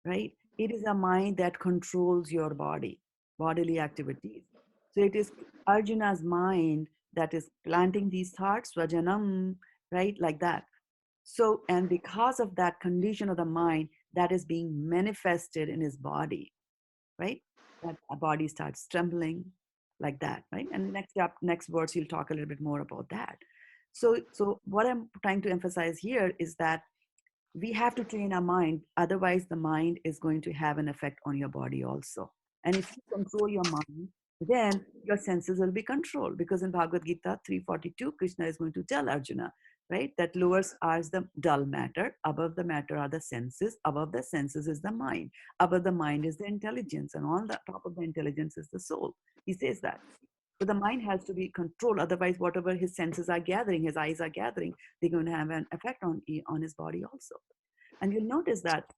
right? It is a mind that controls your body, bodily activities. So it is Arjuna's mind that is planting these thoughts, swajanam, right? Like that. So, and because of that condition of the mind, that is being manifested in his body, right? That body starts trembling like that, right? And next words, he'll talk a little bit more about that. So what I'm trying to emphasize here is that we have to train our mind. Otherwise, the mind is going to have an effect on your body also. And if you control your mind, then your senses will be controlled. Because in Bhagavad Gita 3:42, Krishna is going to tell Arjuna, right, that lower are the dull matter, above the matter are the senses, above the senses is the mind, above the mind is the intelligence, and on the top of the intelligence is the soul. He says that. So the mind has to be controlled. Otherwise, whatever his senses are gathering, his eyes are gathering, they're going to have an effect on his body also. And you'll notice that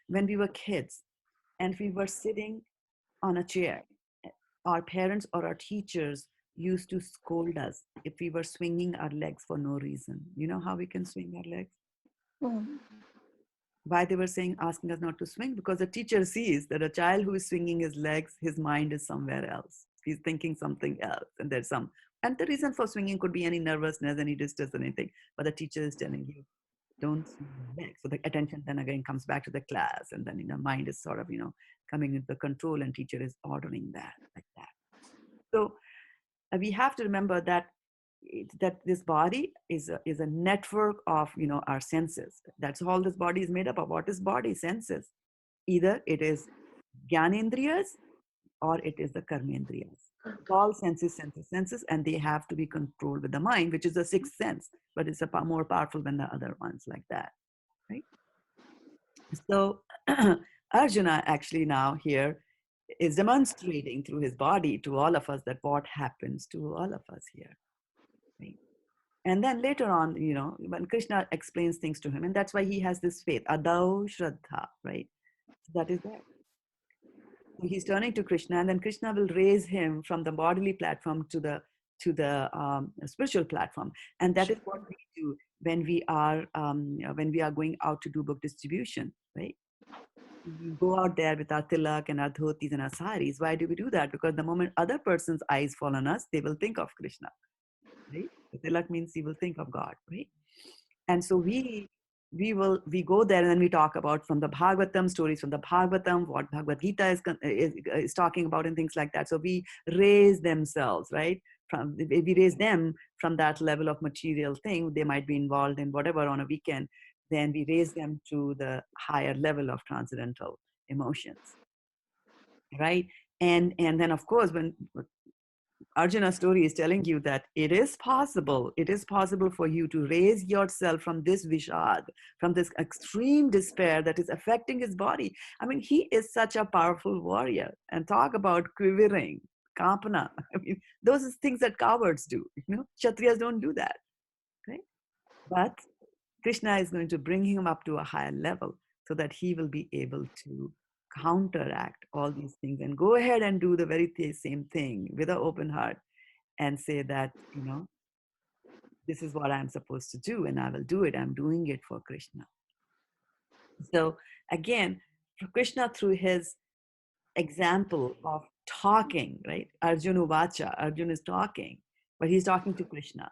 when we were kids and we were sitting on a chair, our parents or our teachers used to scold us if we were swinging our legs for no reason. You know how we can swing our legs? Why they were asking us not to swing? Because the teacher sees that a child who is swinging his legs, his mind is somewhere else. He's thinking something else. And and the reason for swinging could be any nervousness, any distress, anything. But the teacher is telling you, don't swing your legs. So the attention then again comes back to the class. And then, mind is sort of, coming into the control, and teacher is ordering that like that. So we have to remember that this body is a network of our senses. That's all this body is made up of. What is body? Senses. Either it is gyanendriyas or it is the karmendriyas. All senses, and they have to be controlled with the mind, which is the sixth sense, but it's more powerful than the other ones like that, right? So Arjuna actually now here is demonstrating through his body to all of us that what happens to all of us here. Right? And then later on, when Krishna explains things to him, and that's why he has this faith, adau shraddha, right? So that is there. So he's turning to Krishna, and then Krishna will raise him from the bodily platform to the spiritual platform, and that is what we do when we are going out to do book distribution, right? We go out there with our tilak and our dhotis and our saris. Why do we do that? Because the moment other person's eyes fall on us, they will think of Krishna, right? The tilak means he will think of God, right? And so we go there, and then we talk about from the Bhagavatam, stories from the Bhagavatam, what Bhagavad Gita is talking about, and things like that. So we raise themselves, right? We raise them from that level of material thing. They might be involved in whatever on a weekend. Then we raise them to the higher level of transcendental emotions, right? And then of course, when Arjuna's story is telling you that it is possible for you to raise yourself from this vishad, from this extreme despair that is affecting his body. I mean, he is such a powerful warrior, and talk about quivering, kampana. I mean, those are things that cowards do. Kshatriyas don't do that, right? But Krishna is going to bring him up to a higher level so that he will be able to counteract all these things and go ahead and do the very same thing with an open heart and say that, this is what I'm supposed to do and I will do it. I'm doing it for Krishna. So again, for Krishna, through his example of talking, right? Arjuna Vacha, Arjuna is talking, but he's talking to Krishna.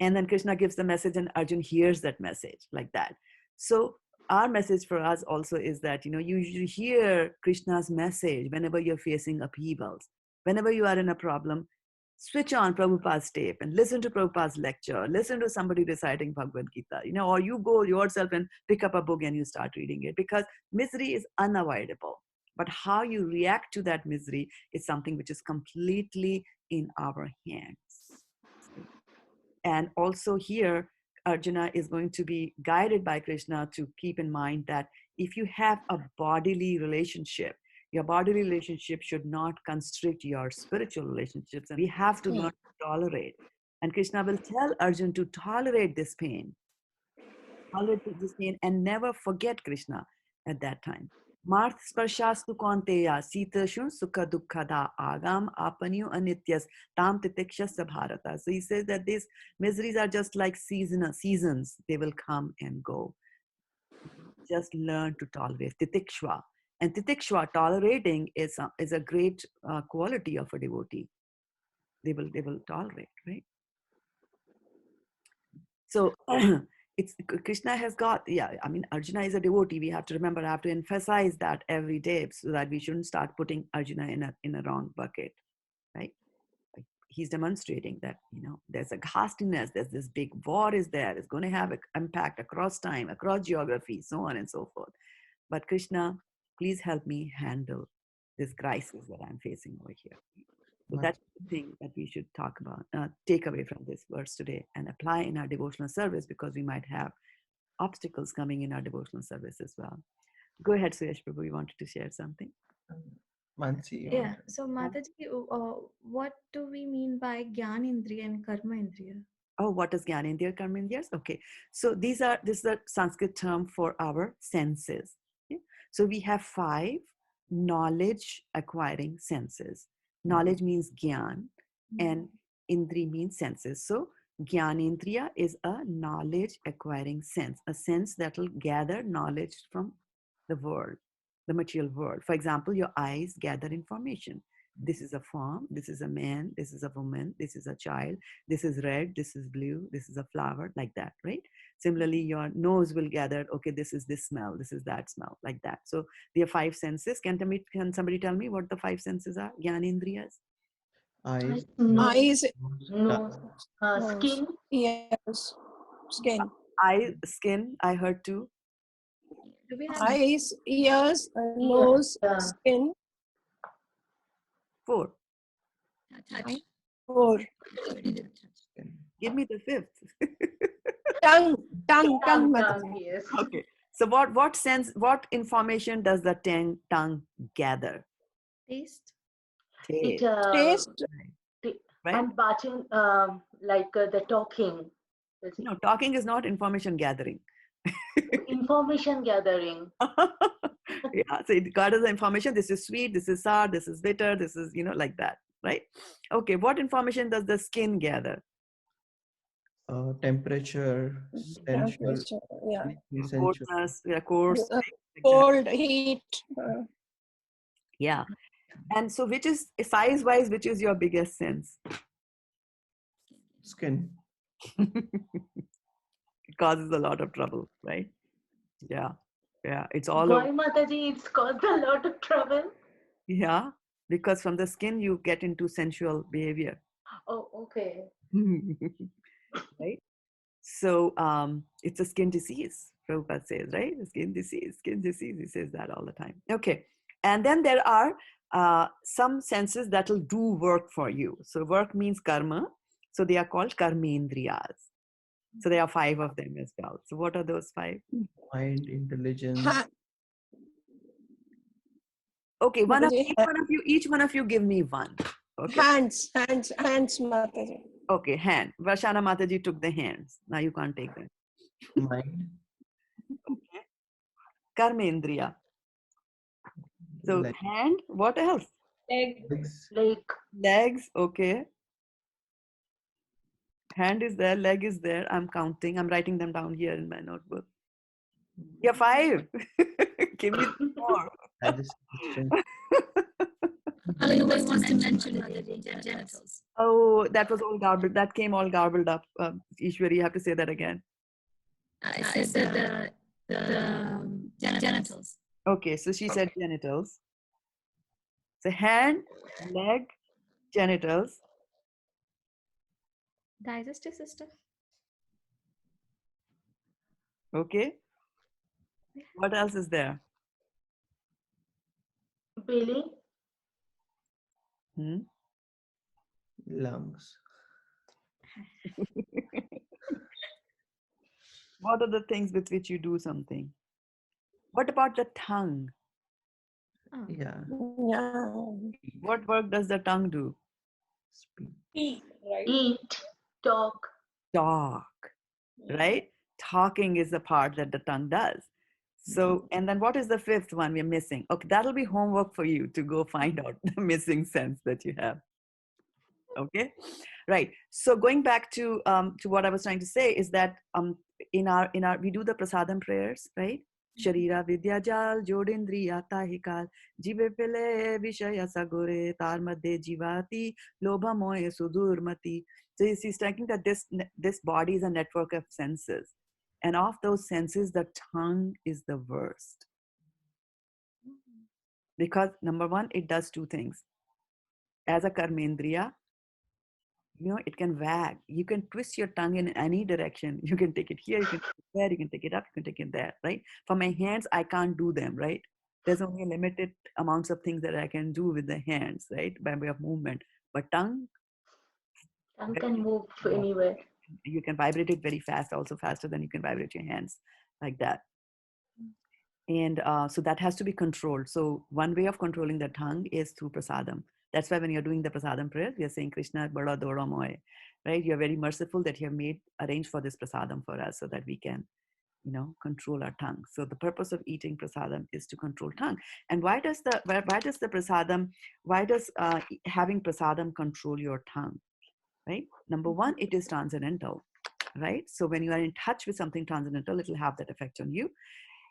And then Krishna gives the message and Arjun hears that message like that. So our message for us also is that, you should hear Krishna's message whenever you're facing upheavals. Whenever you are in a problem, switch on Prabhupada's tape and listen to Prabhupada's lecture, listen to somebody reciting Bhagavad Gita, or you go yourself and pick up a book and you start reading it, because misery is unavoidable. But how you react to that misery is something which is completely in our hands. And also here, Arjuna is going to be guided by Krishna to keep in mind that if you have a bodily relationship, your bodily relationship should not constrict your spiritual relationships. And we have to learn to tolerate. And Krishna will tell Arjuna to tolerate this pain. Tolerate this pain and never forget Krishna at that time. Marth sparshastu kaunteya sitashun sukha dukkada agam apanyu anityas tam titikshasya bharata. So he says that these miseries are just like seasons. They will come and go. Just learn to tolerate. Titikshva. And titikshva, tolerating, is a great quality of a devotee. They will tolerate, right? So it's Krishna has got, Arjuna is a devotee. We have to remember, I have to emphasize that every day so that we shouldn't start putting Arjuna in a wrong bucket, right? Like he's demonstrating that, there's a ghastliness, there's this big war is there, it's going to have an impact across time, across geography, so on and so forth. But Krishna, please help me handle this crisis that I'm facing over here. So that's the thing that we should talk about, take away from this verse today and apply in our devotional service, because we might have obstacles coming in our devotional service as well. Go ahead, Suresh Prabhu, you wanted to share something? Mansi. Yeah. So Mataji, what do we mean by Gyanindriya and Karma-indriya? Oh, what is Gyanendriya, Karmendriyas? Okay. So this is a Sanskrit term for our senses. Okay? So we have 5 knowledge acquiring senses. Knowledge means Gyan, and Indri means senses. So Gyanendriya is a knowledge acquiring sense, a sense that will gather knowledge from the world, the material world. For example, your eyes gather information. This is a form, this is a man, this is a woman, this is a child, this is red, this is blue, this is a flower, like that, right? Similarly, your nose will gather, okay, this is this smell, this is that smell, like that. So there are 5 senses. Can somebody tell me what the 5 senses are? Gyanendriyas? Eyes, Eyes, Nose, skin, ears, skin. Eye, skin, I heard too. Do we have Eyes, ears, nose, yeah. skin. 4. Touch. 4. Give me the 5th. Tongue, tongue, Mataji. yes. Okay. So what information does the tongue gather? taste? It, Taste. Right? and batching, like the talking. No, talking is not information gathering. Information gathering. Yeah, so it gathers the information. This is sweet, this is sour, this is bitter, this is, like that, right? Okay, what information does the skin gather? temperature, sensual, Temperature, yeah. sensual. Coarseness, coarse, Uh, right? Like that. Cold, heat. Yeah. And so which is, size-wise, which is your biggest sense? Skin. It causes a lot of trouble, right? Yeah. Yeah. It's all Why, over. Mataji, it's caused a lot of trouble? Yeah. Because from the skin, you get into sensual behavior. Oh, okay. Right? So it's a skin disease, Prabhupada says, right? Skin disease. He says that all the time. Okay. And then there are some senses that will do work for you. So work means karma. So they are called karmendriyas. So there are 5 of them as well. So what are those 5? Mind, intelligence. Okay, Mataji, each one of you give me one. Okay. hands, Mataji. Okay, hand. Varshana Mataji took the hands. Now you can't take them. Mind. Okay. Karmendriya. So Leg. hand, what else? Legs. Legs, okay. Hand is there, leg is there. I'm counting. I'm writing them down here in my notebook. Yeah, 5. Give me 4. Nobody wants to mention the genitals. Oh, that was all garbled. That came all garbled up. Ishwari, you have to say that again. I said genitals. Okay, so she said genitals. So hand, leg, genitals. Digestive system. Okay. What else is there? Belly, Hmm? Lungs. What are the things with which you do something? What about the tongue? Oh. Yeah. Yeah. What work does the tongue do? Speak. Eat, right? eat, talk. Talk, right? Talking is the part that the tongue does. So, and then what is the fifth one we're missing? Okay, that'll be homework for you to go find out the missing sense that you have. Okay, right. So going back to what I was trying to say is that in our we do the prasadam prayers, right? Sharira vidya jal jodindriya tahikal jive pile vishaya sagore tar madhe jivati lobha moye sudurmati. So he's talking that this body is a network of senses, and of those senses, the tongue is the worst because number one, it does two things. As a karmendriya, it can wag. You can twist your tongue in any direction. You can take it here, you can take it there, you can take it up, you can take it there, right? For my hands, I can't do them, right? There's only limited amounts of things that I can do with the hands, right? By way of movement. But tongue, Tongue can move anywhere. you can vibrate it very fast, also faster than you can vibrate your hands, like that. And so that has to be controlled. So one way of controlling the tongue is through prasadam. That's why when you're doing the prasadam prayer, we are saying Krishna Bada Dora Moy, right? You're very merciful that you have arranged for this prasadam for us so that we can, control our tongue. So the purpose of eating prasadam is to control tongue. And why does the prasadam, why does having prasadam control your tongue, right? Number one, it is transcendental, right? So when you are in touch with something transcendental, it will have that effect on you.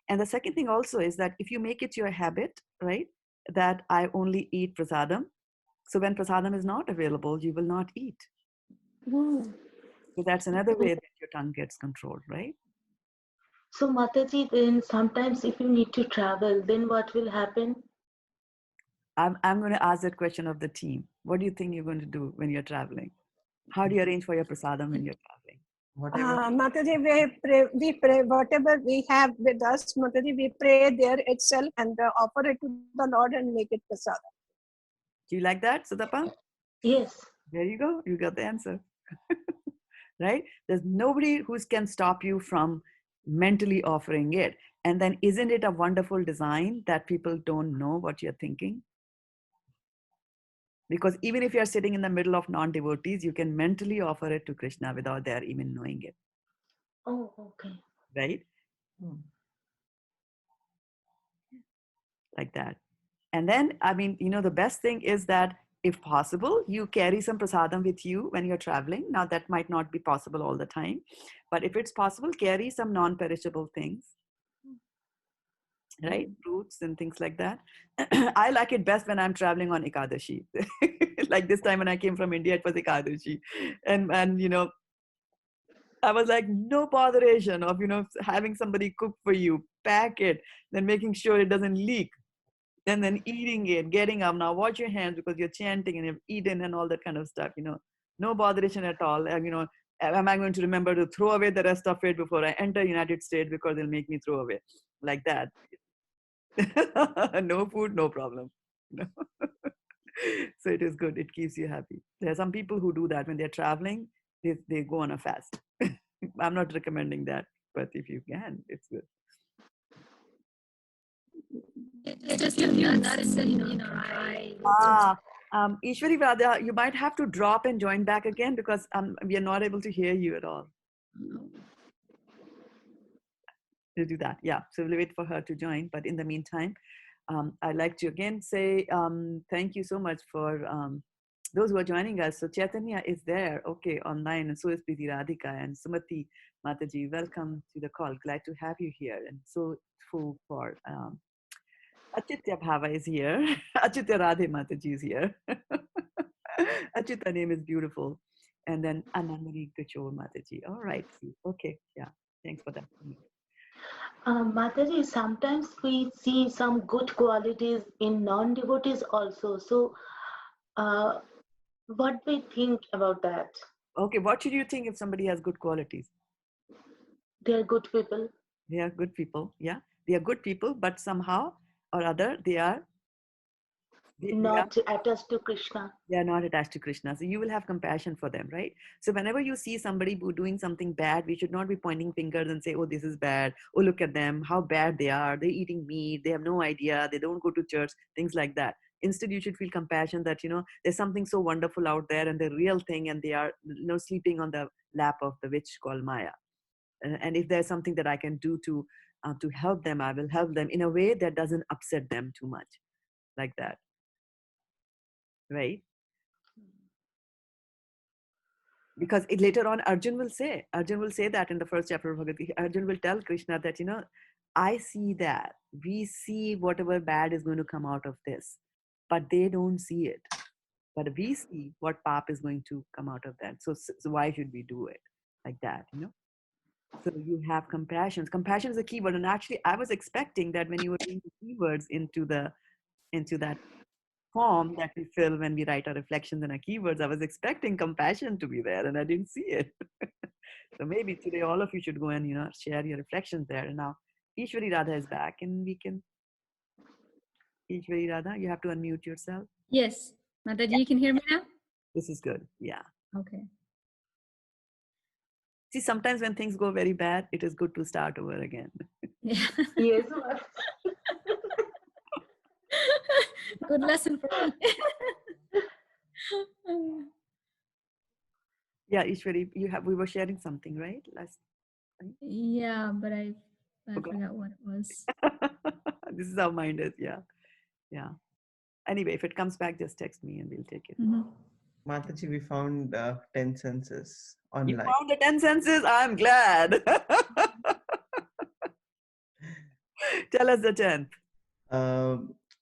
And the second thing also is that if you make it your habit, right, that I only eat prasadam, so when prasadam is not available, you will not eat. So that's another way that your tongue gets controlled, right? So Mataji, then sometimes if you need to travel, then what will happen? I'm going to ask that question of the team. What do you think you're going to do when you're traveling? How do you arrange for your prasadam when you're traveling? Whatever. Mataji, we pray whatever we have with us, Mataji, we pray there itself and offer it to the Lord and make it prasadam. Do you like that, Sudapa? Yes. There you go. You got the answer. Right? There's nobody who can stop you from mentally offering it. And then isn't it a wonderful design that people don't know what you're thinking? Because even if you're sitting in the middle of non-devotees, you can mentally offer it to Krishna without their even knowing it. Oh, okay. Right? Like that. And then, I mean, the best thing is that if possible, you carry some prasadam with you when you're traveling. Now, that might not be possible all the time, but if it's possible, carry some non-perishable things, right? Fruits and things like that. I like it best when I'm traveling on Ekadashi. Like this time when I came from India, it was Ekadashi. And I was like, no botheration of, having somebody cook for you, pack it, then making sure it doesn't leak, and then eating it, getting up. Now wash your hands because you're chanting and you've eaten and all that kind of stuff, no botheration at all. And, am I going to remember to throw away the rest of it before I enter United States because they'll make me throw away like that? No food, no problem. So it is good. It keeps you happy. There are some people who do that when they're traveling, they go on a fast. I'm not recommending that, but if you can, it's good. It just gives you nuts and dry. Ishwari Vadya, you might have to drop and join back again because we are not able to hear you at all. To do that, yeah. So we'll wait for her to join. But in the meantime, I'd like to again say thank you so much for those who are joining us. So Chaitanya is there, okay, online, and so is Priti Radhika and Sumati Mataji. Welcome to the call. Glad to have you here. And so full for Achitya Bhava is here. Achitya Radhe Mataji is here. Achitya name is beautiful. And then Anandari Kachor Mataji. All right. Okay. Yeah. Thanks for that. Mataji, sometimes we see some good qualities in non-devotees also. So, uh, what we think about that? Okay, what should you think if somebody has good qualities? They are good people. They are good people. Yeah, they are good people, but somehow or other they are Not attached to Krishna. they are not attached to Krishna. So you will have compassion for them, right? So whenever you see somebody doing something bad, we should not be pointing fingers and say, oh, this is bad. Oh, look at them, how bad they are. They're eating meat. They have no idea. They don't go to church, things like that. Instead, you should feel compassion that, there's something so wonderful out there and the real thing, and they are, sleeping on the lap of the witch called Maya. And if there's something that I can do to help them, I will help them in a way that doesn't upset them too much, like that, right? Because later on Arjun will say that in the first chapter of Bhagavad Gita. Arjun will tell Krishna that, I see that we see whatever bad is going to come out of this, but they don't see it, but we see what pap is going to come out of that. So why should we do it, like that? So you have compassion is a keyword. And actually I was expecting that when you were doing the keywords into that form that we fill when we write our reflections and our keywords, I was expecting compassion to be there and I didn't see it. So maybe today all of you should go and share your reflections there. And now Ishwari Radha is back, and we can. Ishwari Radha, you have to unmute yourself. Yes. Mataji, you can hear me now? This is good. Yeah. Okay. See, sometimes when things go very bad, it is good to start over again. Yeah. Yes. Good lesson for me. Yeah, Ishwari, we were sharing something, right? Last time. Yeah, but I forgot what it was. This is how mind is. Yeah. Yeah. Anyway, if it comes back, just text me and we'll take it. Mhm. Mataji, we found 10 senses You online. found the 10 senses? I'm glad. Tell us the 10th.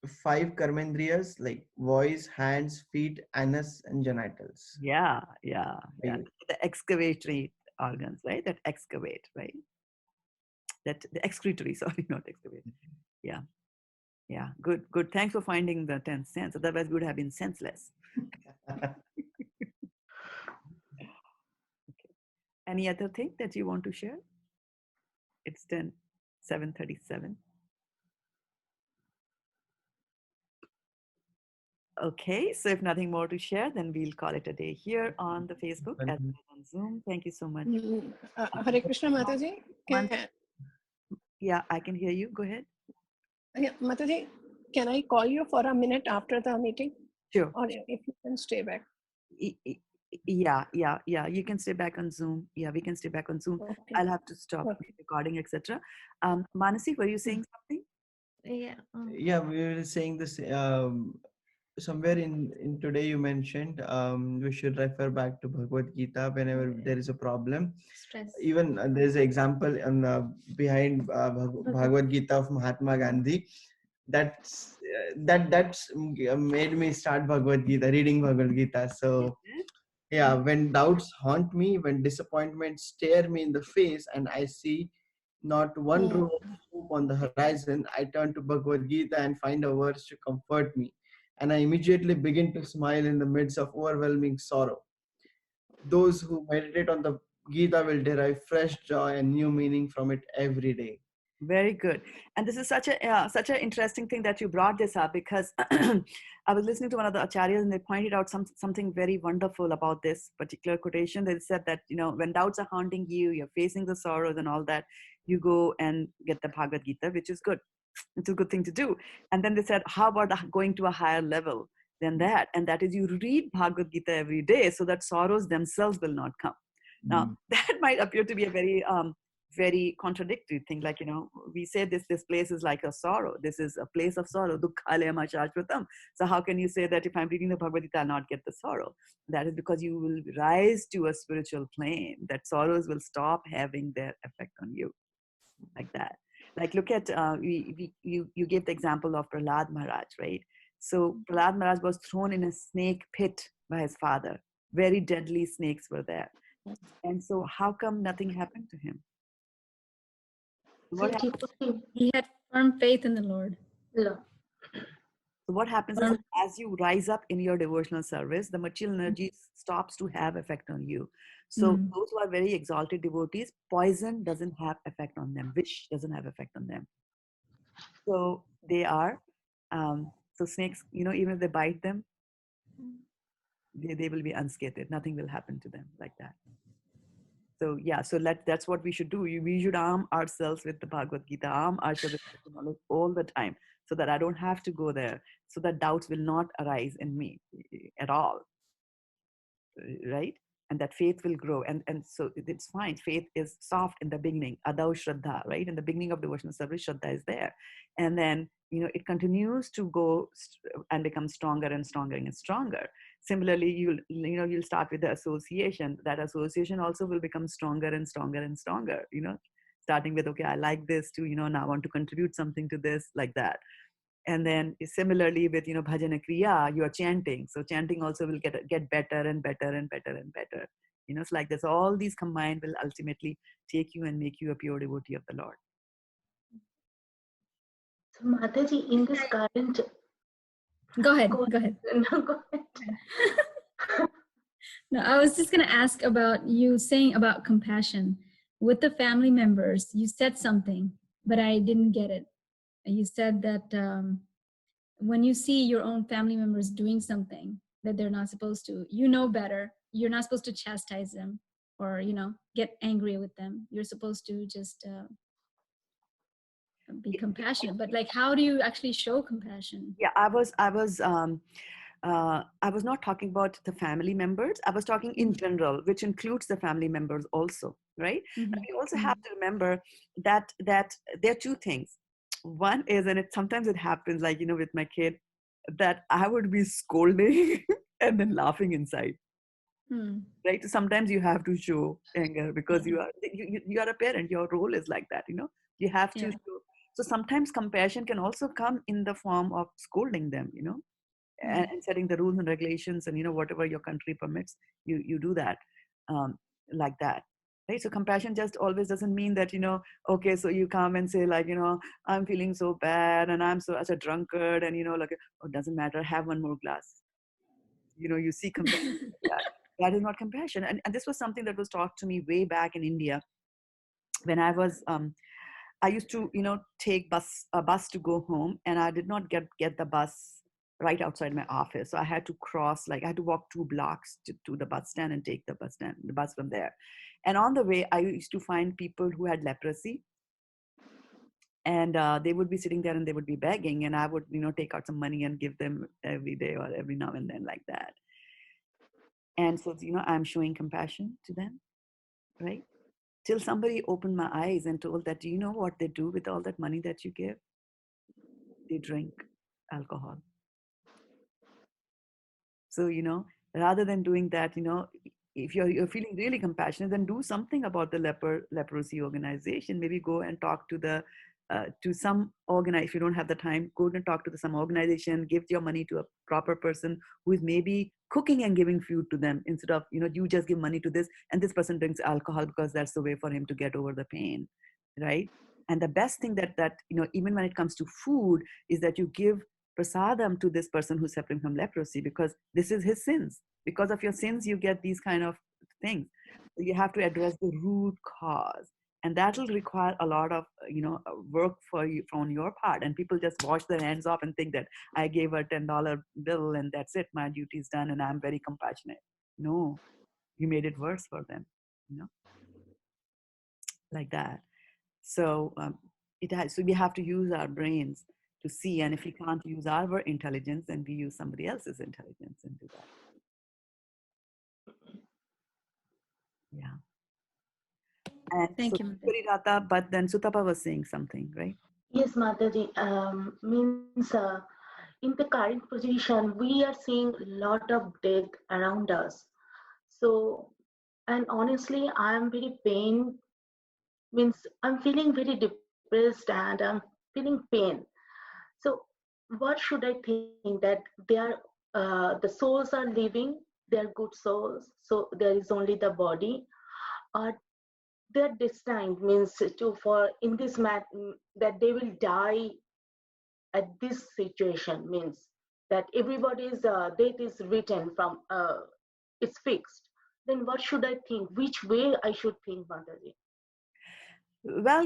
5 karmendriyas like voice, hands, feet, anus, and genitals. Yeah. Right. The excavatory organs, right? That excavate, right? That the excretory, sorry, not excavate. Yeah. Yeah. Good. Thanks for finding the 10th sense. Otherwise, we would have been senseless. Okay. Any other thing that you want to share? It's 7:37. Okay, so if nothing more to share, then we'll call it a day here on the Facebook as well as on Zoom. Thank you so much. Hare Krishna Mataji. Yeah, I can hear you. Go ahead. Mataji, can I call you for a minute after the meeting? Sure. Or if you can stay back. Yeah. You can stay back on Zoom. Yeah, we can stay back on Zoom. Okay. I'll have to stop the recording, etc. Manasi, were you saying something? Yeah, we were saying this somewhere in today you mentioned we should refer back to Bhagavad Gita whenever there is a problem. Stress. Even there's an example behind Bhagavad Gita of Mahatma Gandhi. That's made me start reading Bhagavad Gita. So yeah, when doubts haunt me, when disappointments stare me in the face, and I see not one ray of hope on the horizon, I turn to Bhagavad Gita and find a verse to comfort me. And I immediately begin to smile in the midst of overwhelming sorrow. Those who meditate on the Gita will derive fresh joy and new meaning from it every day. Very good. And this is such an interesting thing that you brought this up, because I was listening to one of the acharyas and they pointed out something very wonderful about this particular quotation. They said that, when doubts are haunting you, you're facing the sorrows and all that, you go and get the Bhagavad Gita, which is good. It's a good thing to do. And then they said, how about going to a higher level than that? And that is, you read Bhagavad Gita every day so that sorrows themselves will not come. Now, that might appear to be a very contradictory thing. Like, we say this place is like a sorrow. This is a place of sorrow. Dukkhalaya shashvatam. So how can you say that if I'm reading the Bhagavad Gita, I'll not get the sorrow? That is because you will rise to a spiritual plane that sorrows will stop having their effect on you, like that. Like, look at, you gave the example of Prahlad Maharaj, right? So Prahlad Maharaj was thrown in a snake pit by his father. Very deadly snakes were there. And so how come nothing happened to him? What See, happens? Tiputi, He had firm faith in the Lord. lo- So what happens is Firm. that as you rise up in your devotional service, the material energy stops to have effect on you. So Mm. those who are very exalted devotees, poison doesn't have effect on them. Wish doesn't have effect on them. So they are, so snakes, even if they bite them, they will be unscathed. Nothing will happen to them like that. So yeah, so that's what we should do. We should arm ourselves with the Bhagavad Gita, arm ourselves with spiritual knowledge all the time, so that I don't have to go there, so that doubts will not arise in me at all, right? And that faith will grow. And so it's fine. Faith is soft in the beginning, adau shraddha, right? In the beginning of devotional service, shraddha is there. And then, it continues to go and become stronger and stronger and stronger. Similarly, you'll start with the association. That association also will become stronger and stronger and stronger, starting with, okay, I like this too, now I want to contribute something to this, like that. And then similarly with bhajana kriya, you are chanting, so chanting also will get better and better and better and better. It's like this, all these combined will ultimately take you and make you a pure devotee of the Lord. so Mataji, in this current, Go ahead. go Go ahead. no, go ahead. No, I was just going to ask about you saying about compassion with the family members. You said something, but I didn't get it. You said that when you see your own family members doing something that they're not supposed to, you know better. You're not supposed to chastise them or get angry with them. You're supposed to just be compassionate. But like, how do you actually show compassion? Yeah, I was not talking about the family members. I was talking in general, which includes the family members also, right? Mm-hmm. But you also have to remember that there are two things. One is, and sometimes it happens, like with my kid, that I would be scolding and then laughing inside. Mm. Right? So sometimes you have to show anger because you are a parent. Your role is like that. You have to Yeah. show. So sometimes compassion can also come in the form of scolding them. And setting the rules and regulations, and whatever your country permits, you do that, um, like that, right? So compassion just always doesn't mean that okay, so you come and say, like, I'm feeling so bad and I'm such a drunkard, and like, oh, it doesn't matter, have one more glass. You see compassion like that. That is not compassion. And this was something that was taught to me way back in India when I used to, take a bus to go home, and I did not get the bus right outside my office. So I had to cross, like I had to walk 2 blocks to the bus stand and take the bus from there. And on the way, I used to find people who had leprosy, and they would be sitting there and they would be begging, and I would, take out some money and give them every day or every now and then, like that. And so, I'm showing compassion to them, right? Till somebody opened my eyes and told that, do you know what they do with all that money that you give? They drink alcohol. So, rather than doing that, if you're feeling really compassionate, then do something about the leprosy organization. Maybe go and talk to some organize. If you don't have the time, go and talk to some organization. Give your money to a proper person who is maybe cooking and giving food to them, instead of you just give money to this, and this person drinks alcohol because that's the way for him to get over the pain, right? And the best thing that even when it comes to food, is that you give prasadam to this person who's suffering from leprosy, because this is his sins. Because of your sins, you get these kind of things. So you have to address the root cause, and that will require a lot of work for you from your part. And people just wash their hands off and think that I gave a $10 bill and that's it, my duty is done and I'm very compassionate. No, you made it worse for them, like that. So so we have to use our brains to see, and if we can't use our intelligence, then we use somebody else's intelligence and do that. Yeah. And so Thank you, Mataji. Rata, but then Sutapa was saying something, right? Yes, Mataji. Means in the current position, we are seeing a lot of death around us. So, and honestly, I am very pain. Means I'm feeling very depressed and I'm feeling pain. So, what should I think, that they are the souls are living? They are good souls. So there is only the body, or they're destined means to for in this that they will die at this situation means that everybody's date is written from it's fixed. Then what should I think? Which way I should think, Mataji? Well,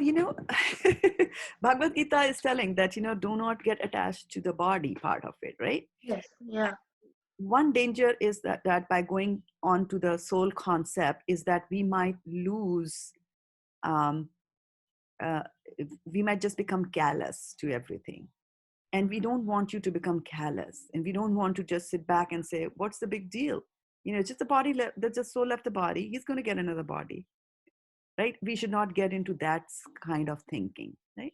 Bhagavad Gita is telling that, do not get attached to the body part of it, right? Yes, yeah, One danger is that by going on to the soul concept is that we might lose, um, uh, we might just become callous to everything. And we don't want you to become callous. And we don't want to just sit back and say, what's the big deal? It's just the body, that's just soul left the body. He's going to get another body, right? We should not get into that kind of thinking, right?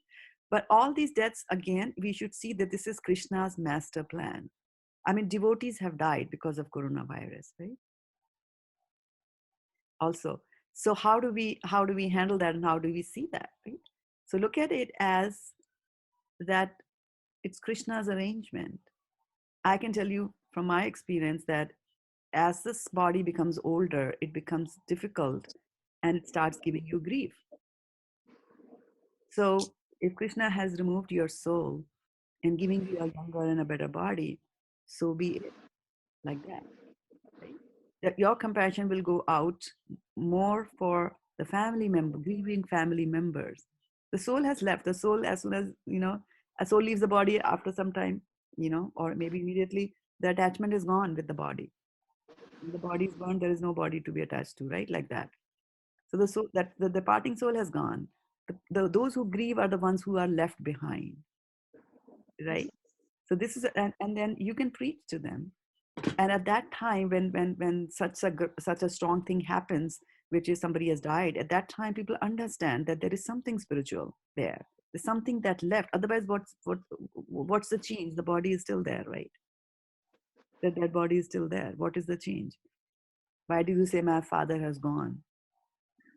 But all these deaths, again, we should see that this is Krishna's master plan. I mean, devotees have died because of coronavirus, right? Also, so how do we handle that, and how do we see that, right? So look at it as that it's Krishna's arrangement. I can tell you from my experience that as this body becomes older, it becomes difficult and it starts giving you grief. So if Krishna has removed your soul and giving you a younger and a better body, so be it, like that, right? That your compassion will go out more for the family member, grieving family members. The soul has left. The soul, as soon as, a soul leaves the body after some time, or maybe immediately, the attachment is gone with the body. When the body is burned, there is no body to be attached to, right? Like that. So the soul, that the departing soul has gone. Those who grieve are the ones who are left behind, right? So this is, and then you can preach to them. And at that time, when such a strong thing happens, which is somebody has died, at that time people understand that there is something spiritual there. There's something that left. Otherwise, what's the change? The body is still there, right? The dead body is still there. What is the change? Why do you say my father has gone?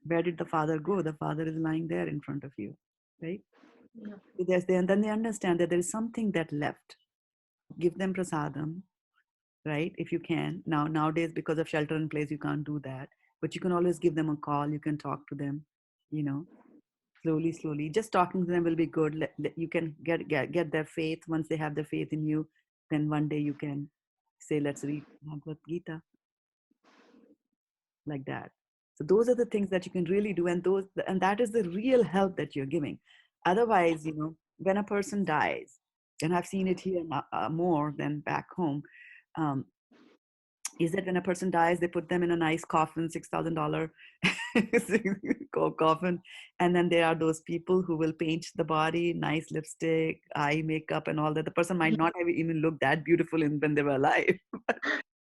Where did the father go? The father is lying there in front of you, right? yeah. So and then they understand that there is something that left. Give them prasadam, right? If you can. Nowadays, because of shelter in place, you can't do that. But you can always give them a call. You can talk to them, slowly. Just talking to them will be good. You can get their faith. Once they have their faith in you, then one day you can say, let's read Bhagavad Gita, like that. So those are the things that you can really do, and that is the real help that you're giving. Otherwise, when a person dies, and I've seen it here more than back home, um, is that when a person dies, they put them in a nice coffin, $6,000 coffin, and then there are those people who will paint the body, nice lipstick, eye makeup, and all that. The person might not have even looked that beautiful when they were alive.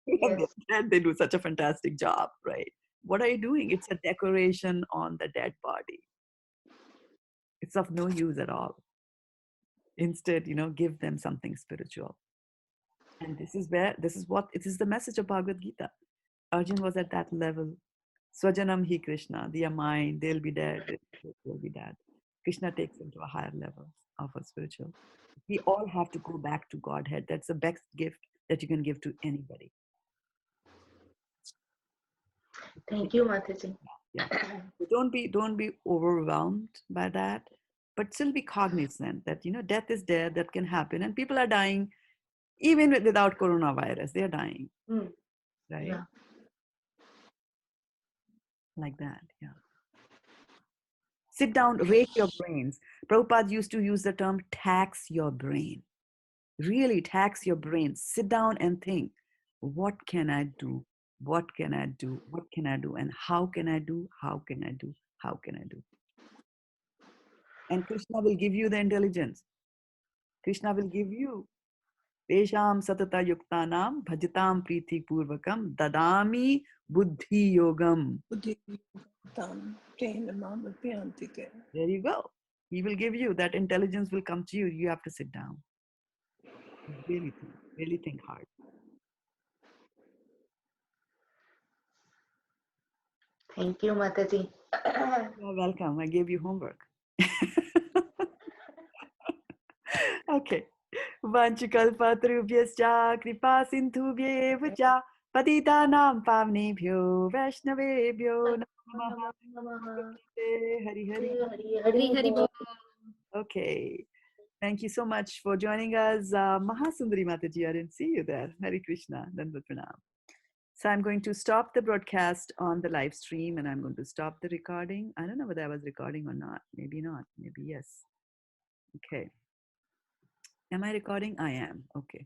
When Yes, they're dead, they do such a fantastic job, right? What are you doing? It's a decoration on the dead body. It's of no use at all. Instead, give them something spiritual. And this is the message of Bhagavad Gita. Arjun was at that level. Swajanam hi Krishna, they are mine, they'll be dead, they'll be dead. Krishna takes them to a higher level of a spiritual. We all have to go back to Godhead. That's the best gift that you can give to anybody. thank you, Mataji. Yeah. So don't be overwhelmed by that, but still be cognizant that death is there, that can happen, and people are dying even without coronavirus. They are dying, right? Yeah. Like that. Yeah. Sit down, rake your brains. Prabhupada used to use the term tax your brain. Really tax your brain. Sit down and think, what can I do? What can I do? What can I do? And how can I do? How can I do? How can I do? And Krishna will give you the intelligence. Krishna will give you Tesham satata yuktanam bhajatam priti purvakam dadami buddhi yogam. There you go. He will give you that intelligence will come to you. You have to sit down. Really think hard. Thank you, Mataji. You're welcome. I gave you homework. Okay. Vanchikalpatrubhyascha kripa sindhubhyevacha patitanam pavnebhyo vaishnavebhyo Namo Namaha. Hari Hari Hari. Hari Hari Hari Hari Bol. Bol. Okay. Thank you so much for joining us. Mahasundari Mataji, I didn't see you there. Hari Krishna. Dandavat Pranam. So I'm going to stop the broadcast on the live stream and I'm going to stop the recording. I don't know whether I was recording or not. Maybe not. Maybe yes. Okay. Am I recording? I am. Okay.